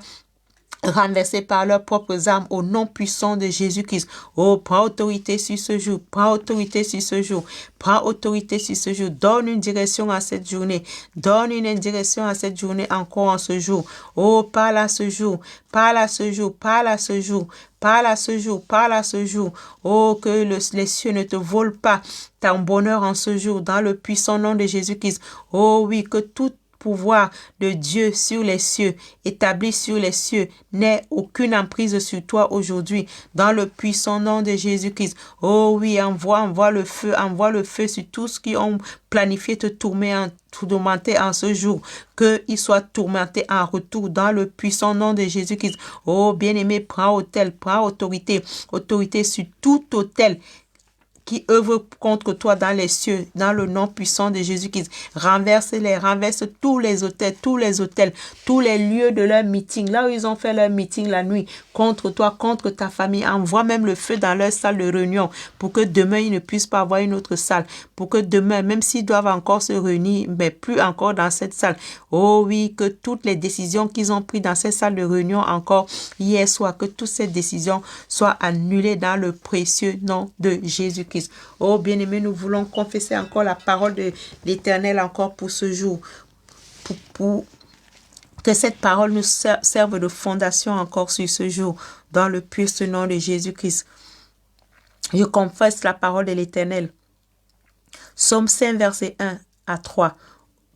renversés par leurs propres armes au nom puissant de Jésus-Christ. Oh, prends autorité sur ce jour. Prends autorité sur ce jour. Prends autorité sur ce jour. Donne une direction à cette journée. Donne une direction à cette journée encore en ce jour. Oh, parle à ce jour. Parle à ce jour. Parle à ce jour. Parle à ce jour. Parle à ce jour. Oh, que les cieux ne te volent pas ton bonheur en ce jour dans le puissant nom de Jésus-Christ. Oh oui, que tout pouvoir de Dieu sur les cieux, établi sur les cieux, n'ait aucune emprise sur toi aujourd'hui, dans le puissant nom de Jésus-Christ. Oh oui, envoie le feu sur tous ceux qui ont planifié te tourmenter en ce jour, qu'ils soient tourmentés en retour dans le puissant nom de Jésus-Christ. Oh bien-aimé, prends autorité sur tout autel qui œuvrent contre toi dans les cieux, dans le nom puissant de Jésus-Christ. Renverse tous les hôtels, tous les lieux de leur meeting, là où ils ont fait leur meeting la nuit, contre toi, contre ta famille. Envoie même le feu dans leur salle de réunion, pour que demain, ils ne puissent pas avoir une autre salle, pour que demain, même s'ils doivent encore se réunir, mais plus encore dans cette salle. Oh oui, que toutes les décisions qu'ils ont prises dans cette salle de réunion encore hier soir, que toutes ces décisions soient annulées dans le précieux nom de Jésus-Christ. Oh bien-aimé, nous voulons confesser encore la parole de l'Éternel encore pour ce jour. Que cette parole nous serve de fondation encore sur ce jour, dans le puissant nom de Jésus-Christ. Je confesse la parole de l'Éternel. Psaume 5, verset 1 à 3.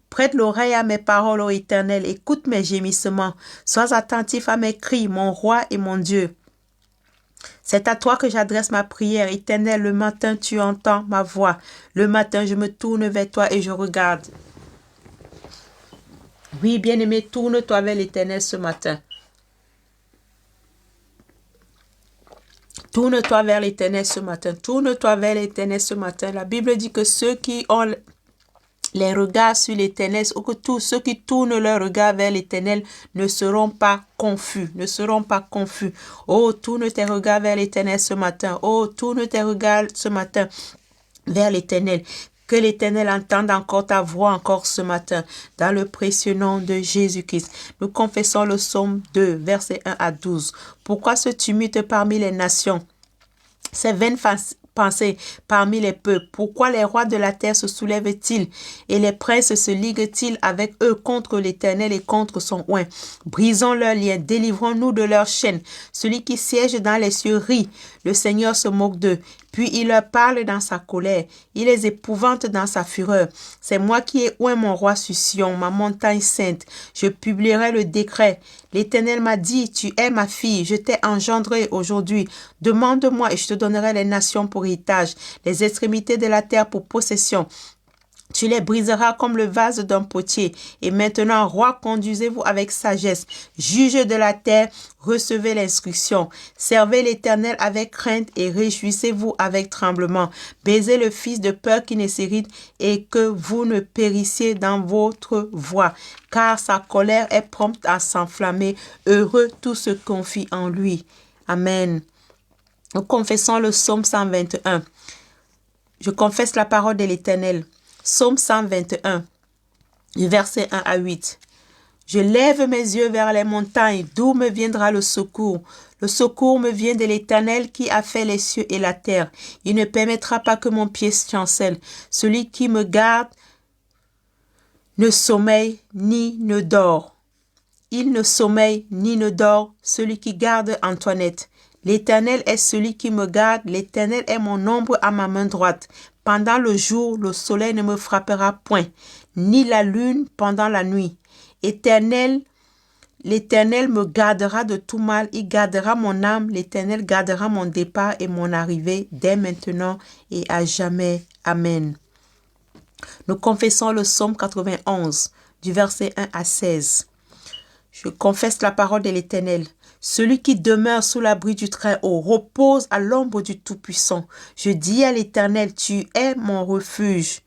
Prête l'oreille à mes paroles, ô Éternel, écoute mes gémissements. Sois attentif à mes cris, mon roi et mon Dieu. C'est à toi que j'adresse ma prière, Éternel. Le matin, tu entends ma voix. Le matin, je me tourne vers toi et je regarde. Oui, bien-aimé, tourne-toi vers l'Éternel ce matin. Tourne-toi vers l'Éternel ce matin. Tourne-toi vers l'Éternel ce matin. La Bible dit que ceux qui ont les regards sur l'Éternel, ou que tous ceux qui tournent leur regard vers l'Éternel ne seront pas confus, ne seront pas confus. Oh, tourne tes regards vers l'Éternel ce matin. Oh, tourne tes regards ce matin vers l'Éternel. Que l'Éternel entende encore ta voix encore ce matin, dans le précieux nom de Jésus-Christ. Nous confessons le psaume 2, versets 1 à 12. Pourquoi ce tumulte parmi les nations? Ces vaines pensées parmi les peuples. Pourquoi les rois de la terre se soulèvent-ils et les princes se liguent-ils avec eux contre l'Éternel et contre son oint? Brisons leurs liens, délivrons-nous de leurs chaînes. Celui qui siège dans les cieux rit, le Seigneur se moque d'eux. Puis il leur parle dans sa colère, il les épouvante dans sa fureur. C'est moi qui ai oint mon roi sur Sion, ma montagne sainte. Je publierai le décret. L'Éternel m'a dit, tu es ma fille, je t'ai engendrée aujourd'hui. Demande-moi et je te donnerai les nations pour héritage, les extrémités de la terre pour possession. Tu les briseras comme le vase d'un potier. Et maintenant, roi, conduisez-vous avec sagesse. Juge de la terre, recevez l'instruction. Servez l'Éternel avec crainte et réjouissez-vous avec tremblement. Baisez le fils de peur qui ne s'irrite et que vous ne périssiez dans votre voie. Car sa colère est prompte à s'enflammer. Heureux tous ceux qui confient en lui. Amen. Nous confessons le psaume 121. Je confesse la parole de l'Éternel. Psaume 121, versets 1 à 8. Je lève mes yeux vers les montagnes, d'où me viendra le secours. Le secours me vient de l'Éternel qui a fait les cieux et la terre. Il ne permettra pas que mon pied chancelle. Celui qui me garde ne sommeille ni ne dort. Il ne sommeille ni ne dort, celui qui garde Antoinette. L'Éternel est celui qui me garde, l'Éternel est mon ombre à ma main droite. Pendant le jour, le soleil ne me frappera point, ni la lune pendant la nuit. L'Éternel me gardera de tout mal, il gardera mon âme, l'Éternel gardera mon départ et mon arrivée dès maintenant et à jamais. Amen. Nous confessons le psaume 91, du verset 1 à 16. Je confesse la parole de l'Éternel. Celui qui demeure sous l'abri du Très-Haut repose à l'ombre du Tout-Puissant. Je dis à l'Éternel, tu es mon refuge,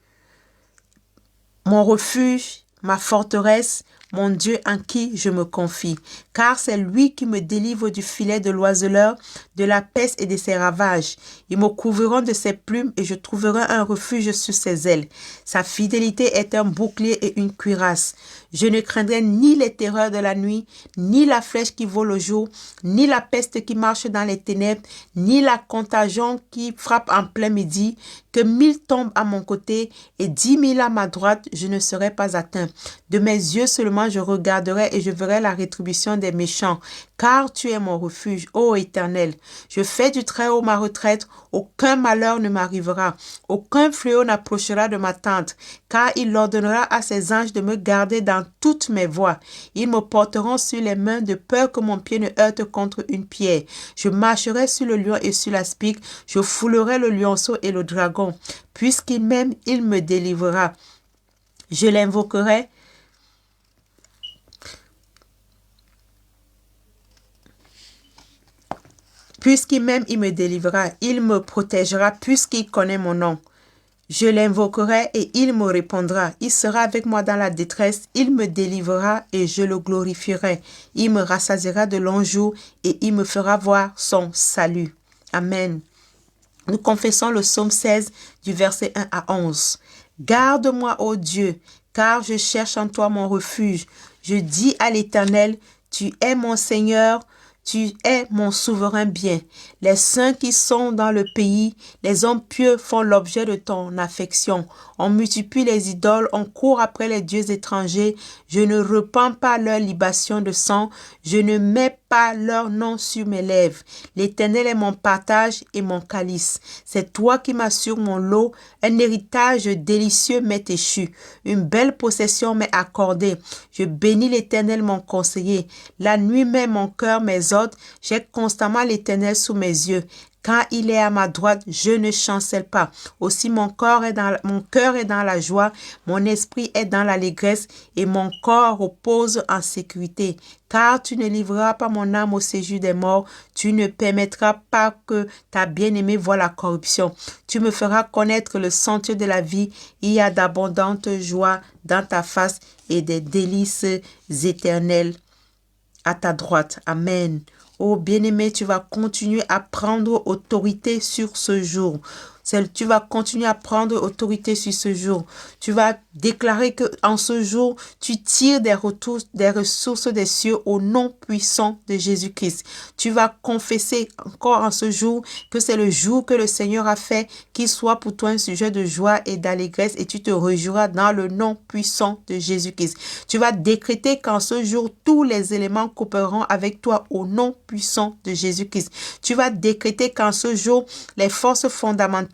ma forteresse, mon Dieu en qui je me confie. Car c'est lui qui me délivre du filet de l'oiseleur, de la peste et de ses ravages. Ils me couvriront de ses plumes et je trouverai un refuge sous ses ailes. Sa fidélité est un bouclier et une cuirasse. Je ne craindrai ni les terreurs de la nuit, ni la flèche qui vole au jour, ni la peste qui marche dans les ténèbres, ni la contagion qui frappe en plein midi. Que 1000 tombent à mon côté et 10 000 à ma droite, je ne serai pas atteint. De mes yeux seulement je regarderai et je verrai la rétribution des méchants. Car tu es mon refuge, ô Éternel. Je fais du Très-Haut ma retraite, aucun malheur ne m'arrivera, aucun fléau n'approchera de ma tente, car il ordonnera à ses anges de me garder dans toutes mes voies. Ils me porteront sur les mains de peur que mon pied ne heurte contre une pierre. Je marcherai sur le lion et sur la spique, je foulerai le lionceau et le dragon. Puisqu'il m'aime, il me délivrera. Je l'invoquerai. Puisqu'il m'aime, il me délivrera. Il me protégera puisqu'il connaît mon nom. Je l'invoquerai et il me répondra. Il sera avec moi dans la détresse. Il me délivrera et je le glorifierai. Il me rassasiera de longs jours et il me fera voir son salut. Amen. Nous confessons le psaume 16 du verset 1 à 11. Garde-moi, ô Dieu, car je cherche en toi mon refuge. Je dis à l'Éternel, tu es mon Seigneur, Tu es mon souverain bien. Les saints qui sont dans le pays, les hommes pieux font l'objet de ton affection. On multiplie les idoles, on court après les dieux étrangers. Je ne repens pas leur libation de sang, je ne mets pas leur nom sur mes lèvres. L'Éternel est mon partage et mon calice. C'est toi qui m'assures mon lot, un héritage délicieux m'est échu. Une belle possession m'est accordée. Je bénis l'Éternel mon conseiller. La nuit met mon cœur mes ordres. J'ai constamment l'Éternel sous mes yeux. Quand il est à ma droite, je ne chancelle pas. Aussi mon cœur est dans la joie, mon esprit est dans l'allégresse et mon corps repose en sécurité. Car tu ne livreras pas mon âme au séjour des morts, tu ne permettras pas que ta bien-aimée voie la corruption. Tu me feras connaître le sentier de la vie, il y a d'abondantes joies dans ta face et des délices éternelles à ta droite. Amen. Oh bien-aimé, tu vas continuer à prendre autorité sur ce jour. Tu vas continuer à prendre autorité sur ce jour. Tu vas déclarer que en ce jour, tu tires des ressources des cieux au nom puissant de Jésus-Christ. Tu vas confesser encore en ce jour que c'est le jour que le Seigneur a fait, qu'il soit pour toi un sujet de joie et d'allégresse et tu te réjouiras dans le nom puissant de Jésus-Christ. Tu vas décréter qu'en ce jour, tous les éléments coopéreront avec toi au nom puissant de Jésus-Christ. Tu vas décréter qu'en ce jour, les forces fondamentales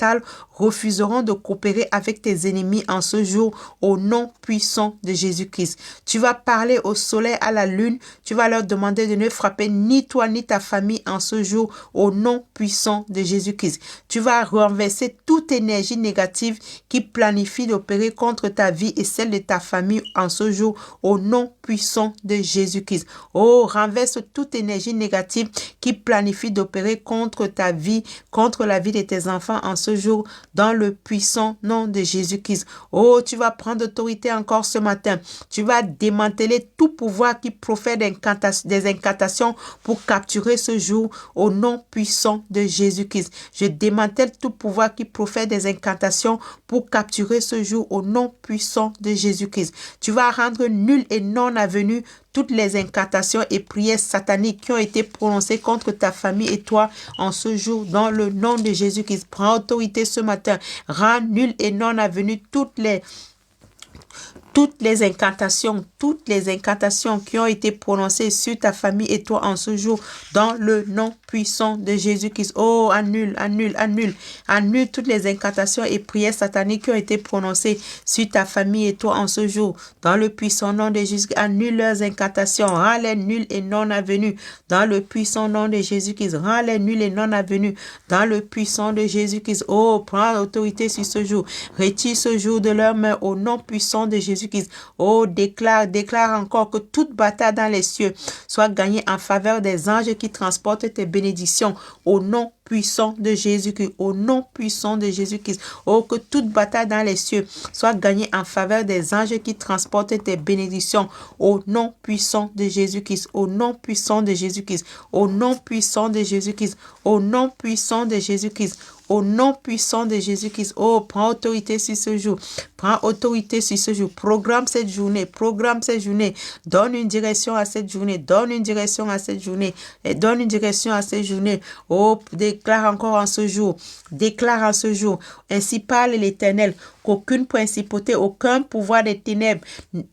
refuseront de coopérer avec tes ennemis en ce jour au nom puissant de Jésus-Christ. Tu vas parler au soleil, à la lune, tu vas leur demander de ne frapper ni toi ni ta famille en ce jour au nom puissant de Jésus-Christ. Tu vas renverser toute énergie négative qui planifie d'opérer contre ta vie et celle de ta famille en ce jour au nom puissant de Jésus-Christ. Oh, renverse toute énergie négative qui planifie d'opérer contre ta vie, contre la vie de tes enfants en ce jour, dans le puissant nom de Jésus-Christ. Oh, tu vas prendre autorité encore ce matin. Tu vas démanteler tout pouvoir qui profère des incantations pour capturer ce jour au nom puissant de Jésus-Christ. Je démantèle tout pouvoir qui profère des incantations pour capturer ce jour au nom puissant de Jésus-Christ. Tu vas rendre nul et non avenu toutes les incantations et prières sataniques qui ont été prononcées contre ta famille et toi en ce jour dans le nom de Jésus-Christ. Prends autorité ce matin. Rends nul et non avenu toutes les incantations qui ont été prononcées sur ta famille et toi en ce jour, dans le nom puissant de Jésus-Christ. Oh, annule toutes les incantations et prières sataniques qui ont été prononcées sur ta famille et toi en ce jour, dans le puissant nom de Jésus. Annule leurs incantations, rends-les nuls et non avenus, dans le puissant nom de Jésus-Christ. Rends-les nuls et non avenus, dans le puissant de Jésus-Christ. Oh, prends autorité sur ce jour. Retire ce jour de leurs mains au nom puissant de Jésus-Christ. Oh, déclare encore que toute bataille dans les cieux soit gagnée en faveur des anges qui transportent tes bénédictions au nom puissant de Jésus-Christ, au nom puissant de Jésus-Christ. Oh, que toute bataille dans les cieux soit gagnée en faveur des anges qui transportent tes bénédictions au nom puissant de Jésus-Christ, au nom puissant de Jésus-Christ, au nom puissant de Jésus-Christ, au nom puissant de Jésus-Christ. Au nom puissant de Jésus-Christ. Oh, prends autorité sur ce jour. Prends autorité sur ce jour. Programme cette journée. Donne une direction à cette journée. Et donne une direction à cette journée. Oh, déclare encore en ce jour. Ainsi parle l'Éternel. Qu'aucune principauté, aucun pouvoir des ténèbres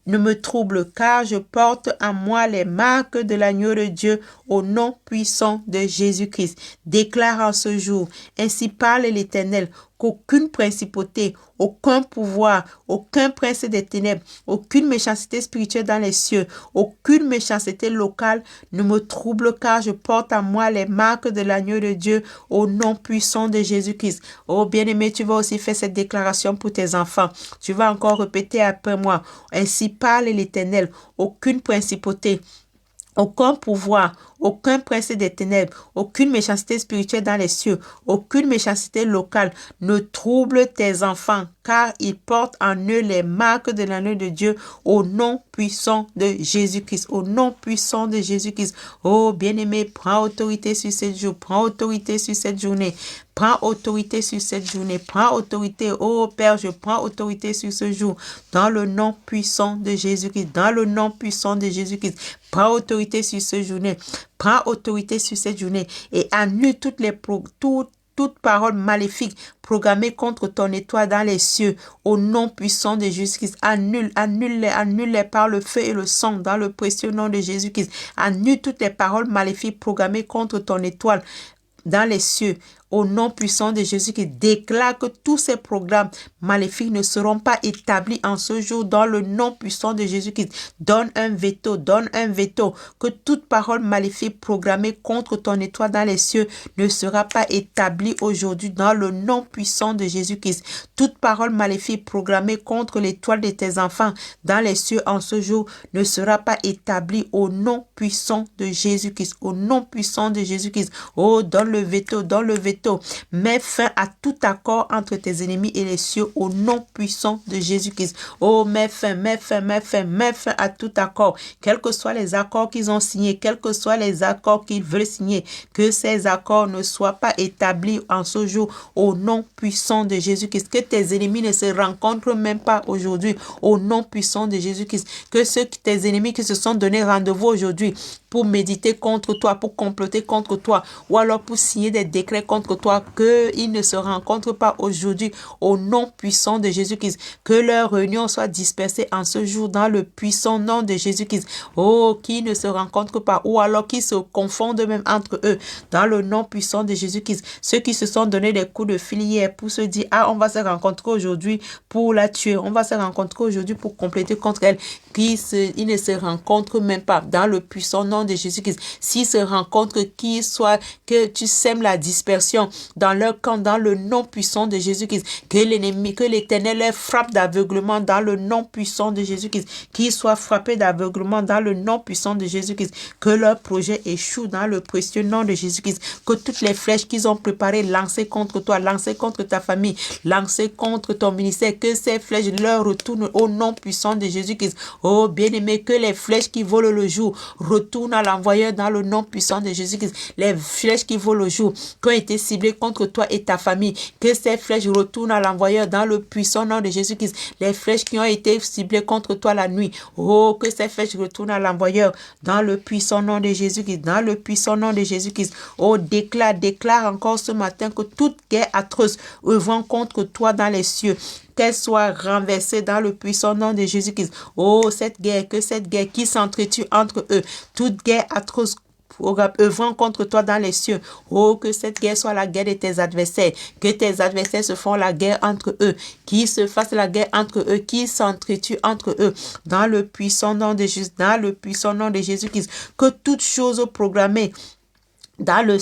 ne me trouble, car je porte en moi les marques de l'agneau de Dieu au nom puissant de Jésus-Christ. Déclare en ce jour, ainsi parle l'Éternel, qu'aucune principauté, aucun pouvoir, aucun prince des ténèbres, aucune méchanceté spirituelle dans les cieux, aucune méchanceté locale ne me trouble, car je porte en moi les marques de l'agneau de Dieu au nom puissant de Jésus-Christ. Oh bien-aimé, tu vas aussi faire cette déclaration pour tes enfants. Tu vas encore répéter après moi. Ainsi parle l'Éternel, aucune principauté, aucun pouvoir, aucun prince des ténèbres, aucune méchanceté spirituelle dans les cieux, aucune méchanceté locale ne trouble tes enfants, car ils portent en eux les marques de l'agneau de Dieu au nom puissant de Jésus-Christ, au nom puissant de Jésus-Christ. Oh bien-aimé, prends autorité sur cette journée, prends autorité sur cette journée. Prends autorité sur cette journée. Prends autorité. Oh Père, je prends autorité sur ce jour. Dans le nom puissant de Jésus-Christ. Dans le nom puissant de Jésus-Christ. Prends autorité sur ce journée. Prends autorité sur cette journée et annule toute parole maléfique programmée contre ton étoile dans les cieux, au nom puissant de Jésus-Christ. Annule-les par le feu et le sang dans le précieux nom de Jésus-Christ. Annule toutes les paroles maléfiques programmées contre ton étoile dans les cieux. Au nom puissant de Jésus qui déclare que tous ces programmes maléfiques ne seront pas établis en ce jour dans le nom puissant de Jésus qui donne un veto, que toute parole maléfique programmée contre ton étoile dans les cieux ne sera pas établie aujourd'hui dans le nom puissant de Jésus-Christ. Toute parole maléfique programmée contre l'étoile de tes enfants dans les cieux en ce jour ne sera pas établie au nom puissant de Jésus-Christ. Au nom puissant de Jésus-Christ. Oh, donne le veto. Mets fin à tout accord entre tes ennemis et les cieux au nom puissant de Jésus-Christ. Oh, mets fin à tout accord. Quels que soient les accords qu'ils ont signés, quels que soient les accords qu'ils veulent signer, que ces accords ne soient pas établis en ce jour au nom puissant de Jésus-Christ. Que tes ennemis ne se rencontrent même pas aujourd'hui au nom puissant de Jésus-Christ. Que tes ennemis qui se sont donné rendez-vous aujourd'hui pour méditer contre toi, pour comploter contre toi, ou alors pour signer des décrets contre toi, qu'ils ne se rencontrent pas aujourd'hui au nom puissant de Jésus-Christ. Que leur réunion soit dispersée en ce jour dans le puissant nom de Jésus-Christ. Oh, qu'ils ne se rencontrent pas, ou alors qu'ils se confondent même entre eux dans le nom puissant de Jésus-Christ. Ceux qui se sont donné des coups de fil hier pour se dire, ah, on va se rencontrer aujourd'hui pour la tuer, on va se rencontrer aujourd'hui pour compléter contre elle, ils ne se rencontrent même pas dans le puissant nom de Jésus-Christ. S'ils se rencontrent, que tu sèmes la dispersion dans leur camp, dans le nom puissant de Jésus-Christ. Que l'Éternel les frappe d'aveuglement dans le nom puissant de Jésus-Christ. Qu'ils soient frappés d'aveuglement dans le nom puissant de Jésus-Christ. Que leur projet échoue dans le précieux nom de Jésus-Christ. Que toutes les flèches qu'ils ont préparées, lancées contre toi, lancées contre ta famille, lancées contre ton ministère, que ces flèches leur retournent au nom puissant de Jésus-Christ. Oh, bien-aimé, que les flèches qui volent le jour retournent à l'envoyeur dans le nom puissant de Jésus-Christ. Les flèches qui volent le jour, qui ont été ciblées contre toi et ta famille, que ces flèches retournent à l'envoyeur dans le puissant nom de Jésus-Christ. Les flèches qui ont été ciblées contre toi la nuit, oh, que ces flèches retournent à l'envoyeur dans le puissant nom de Jésus-Christ, dans le puissant nom de Jésus-Christ. Oh, déclare encore ce matin que toute guerre atroce œuvrant contre toi dans les cieux, qu'elle soit renversée dans le puissant nom de Jésus-Christ. Oh, que cette guerre qui s'entretue entre eux, toute guerre atroce œuvrant contre toi dans les cieux. Oh, que cette guerre soit la guerre de tes adversaires, que tes adversaires se font la guerre entre eux, qu'ils se fassent la guerre entre eux, qu'ils s'entretuent entre eux, dans le puissant nom de Jésus, dans le puissant nom de Jésus-Christ. Que toute chose programmée dans le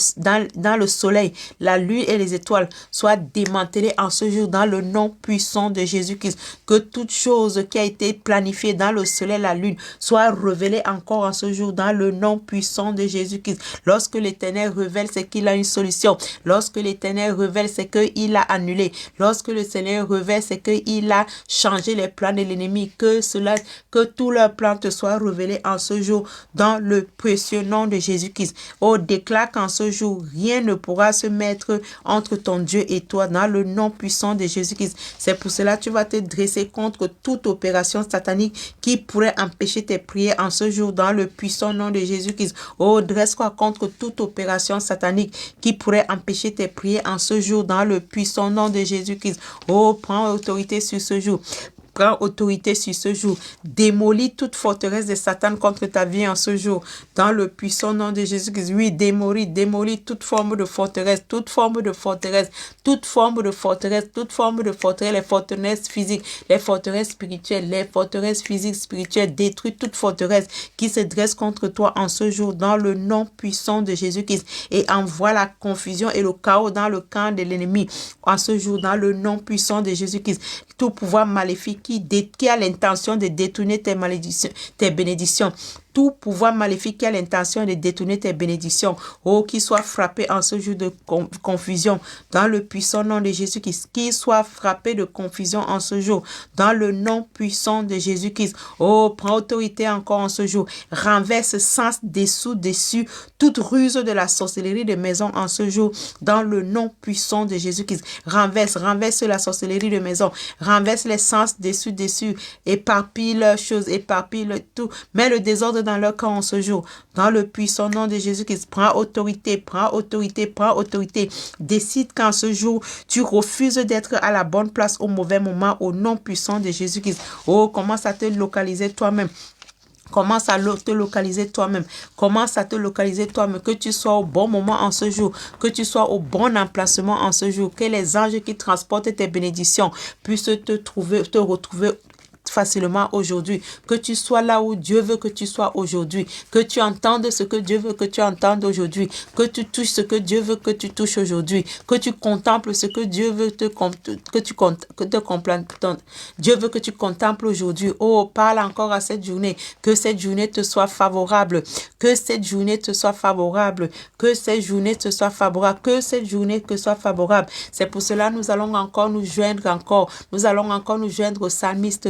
soleil, la lune et les étoiles soient démantelées en ce jour dans le nom puissant de Jésus-Christ. Que toute chose qui a été planifiée dans le soleil, la lune, soit révélée encore en ce jour dans le nom puissant de Jésus-Christ. Lorsque l'Éternel révèle, c'est qu'il a une solution. Lorsque l'Éternel révèle, c'est qu'il a annulé. Lorsque le Seigneur révèle, c'est qu'il a changé les plans de l'ennemi. Que tous leurs plans te soient révélés en ce jour dans le précieux nom de Jésus-Christ. Oh, déclare qu'en ce jour, rien ne pourra se mettre entre ton Dieu et toi dans le nom puissant de Jésus-Christ. C'est pour cela que tu vas te dresser contre toute opération satanique qui pourrait empêcher tes prières en ce jour dans le puissant nom de Jésus-Christ. Oh, dresse-toi contre toute opération satanique qui pourrait empêcher tes prières en ce jour dans le puissant nom de Jésus-Christ. Oh, prends autorité sur ce jour. Prends autorité sur ce jour. Démolis toute forteresse de Satan contre ta vie en ce jour. Dans le puissant nom de Jésus-Christ. Oui, démolis toute forme de forteresse, toute forme de forteresse, les forteresses physiques, les forteresses spirituelles, les forteresses physiques, spirituelles. Détruis toute forteresse qui se dresse contre toi en ce jour dans le nom puissant de Jésus-Christ. Et envoie la confusion et le chaos dans le camp de l'ennemi en ce jour dans le nom puissant de Jésus-Christ. Tout pouvoir maléfique qui a l'intention de détourner tes malédictions, tes bénédictions. Tout pouvoir maléfique qui a l'intention de détourner tes bénédictions, oh, qui soit frappé en ce jour de confusion, dans le puissant nom de Jésus-Christ, qui soit frappé de confusion en ce jour, dans le nom puissant de Jésus-Christ. Oh, prends autorité encore en ce jour, renverse sans dessus toute ruse de la sorcellerie de maison en ce jour, dans le nom puissant de Jésus-Christ. Renverse la sorcellerie de maison, renverse les sens dessus, éparpille leurs choses, éparpille tout, mets le désordre dans leur cœur en ce jour. Dans le puissant nom de Jésus-Christ, prends autorité, prends autorité, prends autorité. Décide qu'en ce jour, tu refuses d'être à la bonne place au mauvais moment au nom puissant de Jésus-Christ. Oh, commence à te localiser toi-même. Commence à te localiser toi-même. Commence à te localiser toi-même. Que tu sois au bon moment en ce jour. Que tu sois au bon emplacement en ce jour. Que les anges qui transportent tes bénédictions puissent te retrouver facilement aujourd'hui. Que tu sois là où Dieu veut que tu sois aujourd'hui. Que tu entendes ce que Dieu veut que tu entendes aujourd'hui. Que tu touches ce que Dieu veut que tu touches aujourd'hui. Que tu contemples ce que Dieu veut que tu contemples. Dieu veut que tu contemples aujourd'hui. Oh, parle encore à cette journée. Que cette journée te soit favorable. Que cette journée te soit favorable. Que cette journée te soit favorable. Que cette journée te soit favorable. C'est pour cela que nous allons encore nous joindre encore. Nous allons encore nous joindre au psalmiste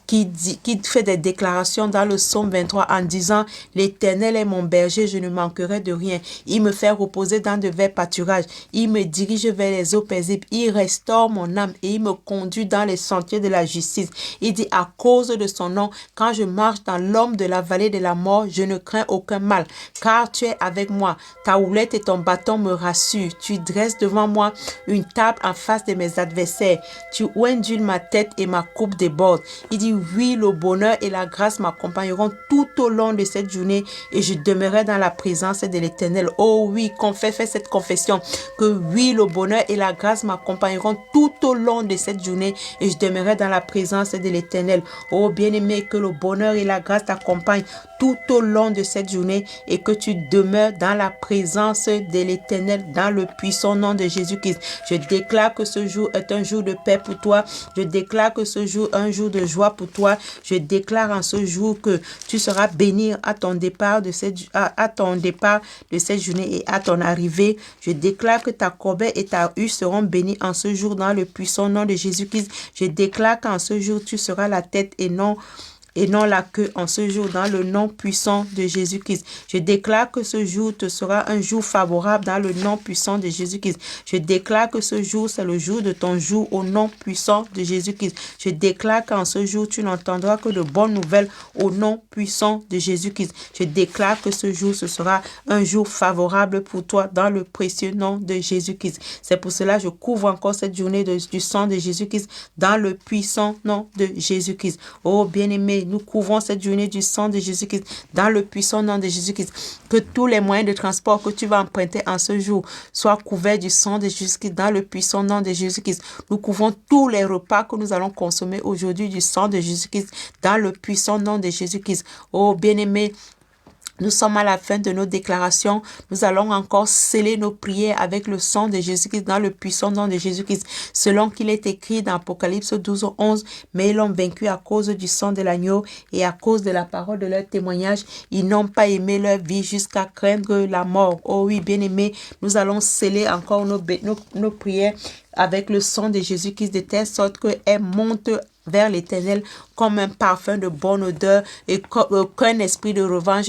qui fait des déclarations dans le psaume 23 en disant « L'Éternel est mon berger, je ne manquerai de rien. Il me fait reposer dans de verts pâturages. Il me dirige vers les eaux paisibles. Il restaure mon âme et il me conduit dans les sentiers de la justice. » Il dit « À cause de son nom, quand je marche dans l'ombre de la vallée de la mort, je ne crains aucun mal, car tu es avec moi. Ta houlette et ton bâton me rassurent. Tu dresses devant moi une table en face de mes adversaires. Tu oindules ma tête et ma coupe déborde. » Il dit oui, le bonheur et la grâce m'accompagneront tout au long de cette journée et je demeurerai dans la présence de l'Éternel. Oh oui, fais cette confession que oui, le bonheur et la grâce m'accompagneront tout au long de cette journée et je demeurerai dans la présence de l'Éternel. Oh bien-aimé, que le bonheur et la grâce t'accompagnent tout au long de cette journée et que tu demeures dans la présence de l'Éternel dans le puissant nom de Jésus-Christ. Je déclare que ce jour est un jour de paix pour toi. Je déclare que ce jour est un jour de joie pour toi. Je déclare en ce jour que tu seras béni à ton départ de cette journée et à ton arrivée. Je déclare que ta corbeille et ta huche seront bénies en ce jour dans le puissant nom de Jésus-Christ. Je déclare qu'en ce jour tu seras la tête et non la queue en ce jour dans le nom puissant de Jésus-Christ. Je déclare que ce jour te sera un jour favorable dans le nom puissant de Jésus-Christ. Je déclare que ce jour, c'est le jour de ton jour au nom puissant de Jésus-Christ. Je déclare qu'en ce jour, tu n'entendras que de bonnes nouvelles au nom puissant de Jésus-Christ. Je déclare que ce jour, ce sera un jour favorable pour toi dans le précieux nom de Jésus-Christ. C'est pour cela que je couvre encore cette journée du sang de Jésus-Christ dans le puissant nom de Jésus-Christ. Oh bien-aimé, nous couvrons cette journée du sang de Jésus-Christ dans le puissant nom de Jésus-Christ. Que tous les moyens de transport que tu vas emprunter en ce jour soient couverts du sang de Jésus-Christ dans le puissant nom de Jésus-Christ. Nous couvrons tous les repas que nous allons consommer aujourd'hui du sang de Jésus-Christ dans le puissant nom de Jésus-Christ. Oh bien-aimé, nous sommes à la fin de nos déclarations. Nous allons encore sceller nos prières avec le sang de Jésus-Christ dans le puissant nom de Jésus-Christ. Selon qu'il est écrit dans Apocalypse 12, 11, mais ils l'ont vaincu à cause du sang de l'agneau et à cause de la parole de leur témoignage. Ils n'ont pas aimé leur vie jusqu'à craindre la mort. Oh oui, bien-aimés, nous allons sceller encore nos prières avec le sang de Jésus-Christ de telle sorte qu'elle monte vers l'Éternel comme un parfum de bonne odeur et qu'aucun esprit de revanche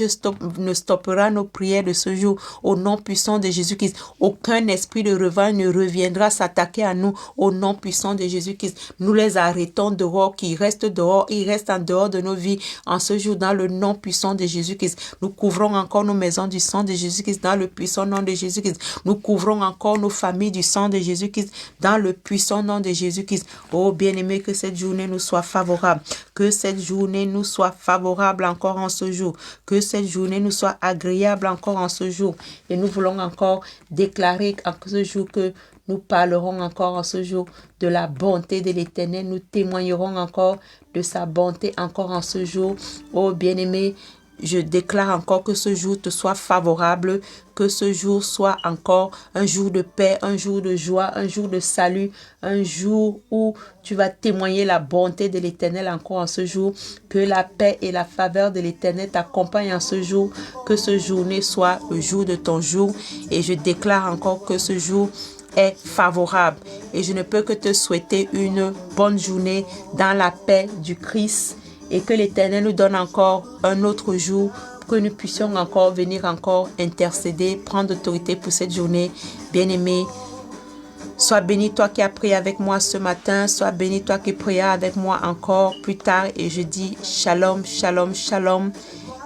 ne stoppera nos prières de ce jour au nom puissant de Jésus-Christ. Aucun esprit de revanche ne reviendra s'attaquer à nous au nom puissant de Jésus-Christ. Nous les arrêtons dehors, qui restent dehors, ils restent en dehors de nos vies en ce jour dans le nom puissant de Jésus-Christ. Nous couvrons encore nos maisons du sang de Jésus-Christ dans le puissant nom de Jésus-Christ. Nous couvrons encore nos familles du sang de Jésus-Christ dans le puissant nom de Jésus-Christ. Oh bien-aimé, que cette journée nous soit favorable. Que cette journée nous soit favorable encore en ce jour. Que cette journée nous soit agréable encore en ce jour. Et nous voulons encore déclarer en ce jour que nous parlerons encore en ce jour de la bonté de l'Éternel. Nous témoignerons encore de sa bonté encore en ce jour. Oh bien-aimé, je déclare encore que ce jour te soit favorable, que ce jour soit encore un jour de paix, un jour de joie, un jour de salut, un jour où tu vas témoigner la bonté de l'Éternel encore en ce jour, que la paix et la faveur de l'Éternel t'accompagnent en ce jour, que ce journée soit le jour de ton jour et je déclare encore que ce jour est favorable et je ne peux que te souhaiter une bonne journée dans la paix du Christ. Et que l'Éternel nous donne encore un autre jour pour que nous puissions encore venir encore intercéder, prendre autorité pour cette journée. Bien-aimés, Sois béni toi qui as prié avec moi ce matin. Sois béni toi qui prias avec moi encore plus tard. Et je dis shalom, shalom, shalom.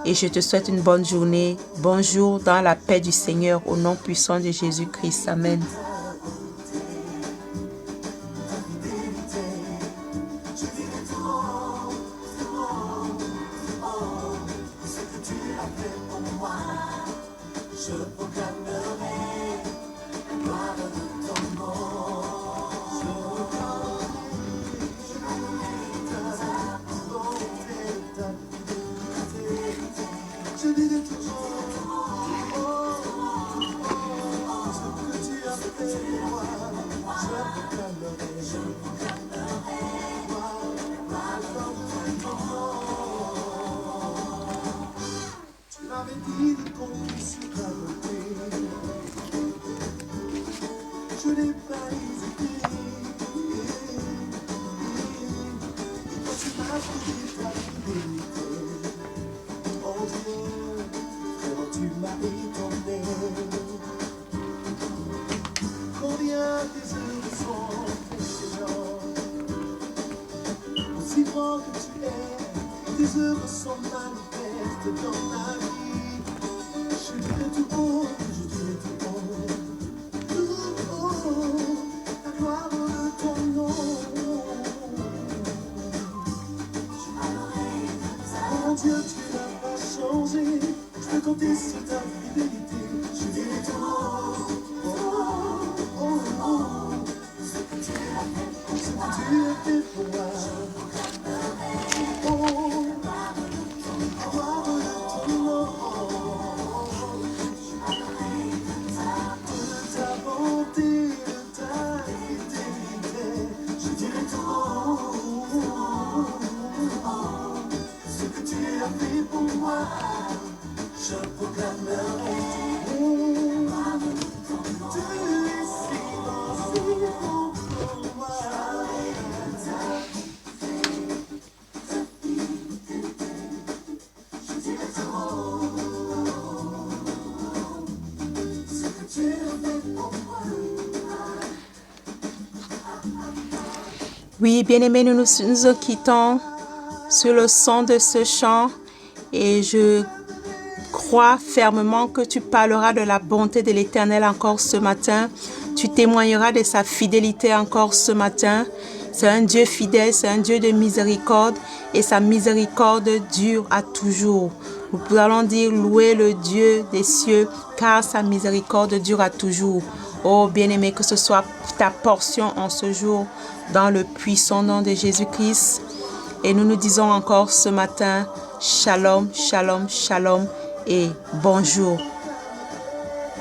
Et je te souhaite une bonne journée. Bonjour dans la paix du Seigneur au nom puissant de Jésus-Christ. Amen. Oui, bien-aimés, nous nous quittons sur le son de ce chant et je crois fermement que tu parleras de la bonté de l'Éternel encore ce matin. Tu témoigneras de sa fidélité encore ce matin. C'est un Dieu fidèle, c'est un Dieu de miséricorde et sa miséricorde dure à toujours. Nous allons dire louer le Dieu des cieux car sa miséricorde dure à toujours. Oh bien-aimé, que ce soit ta portion en ce jour dans le puissant nom de Jésus-Christ. Et nous nous disons encore ce matin, shalom, shalom, shalom et bonjour.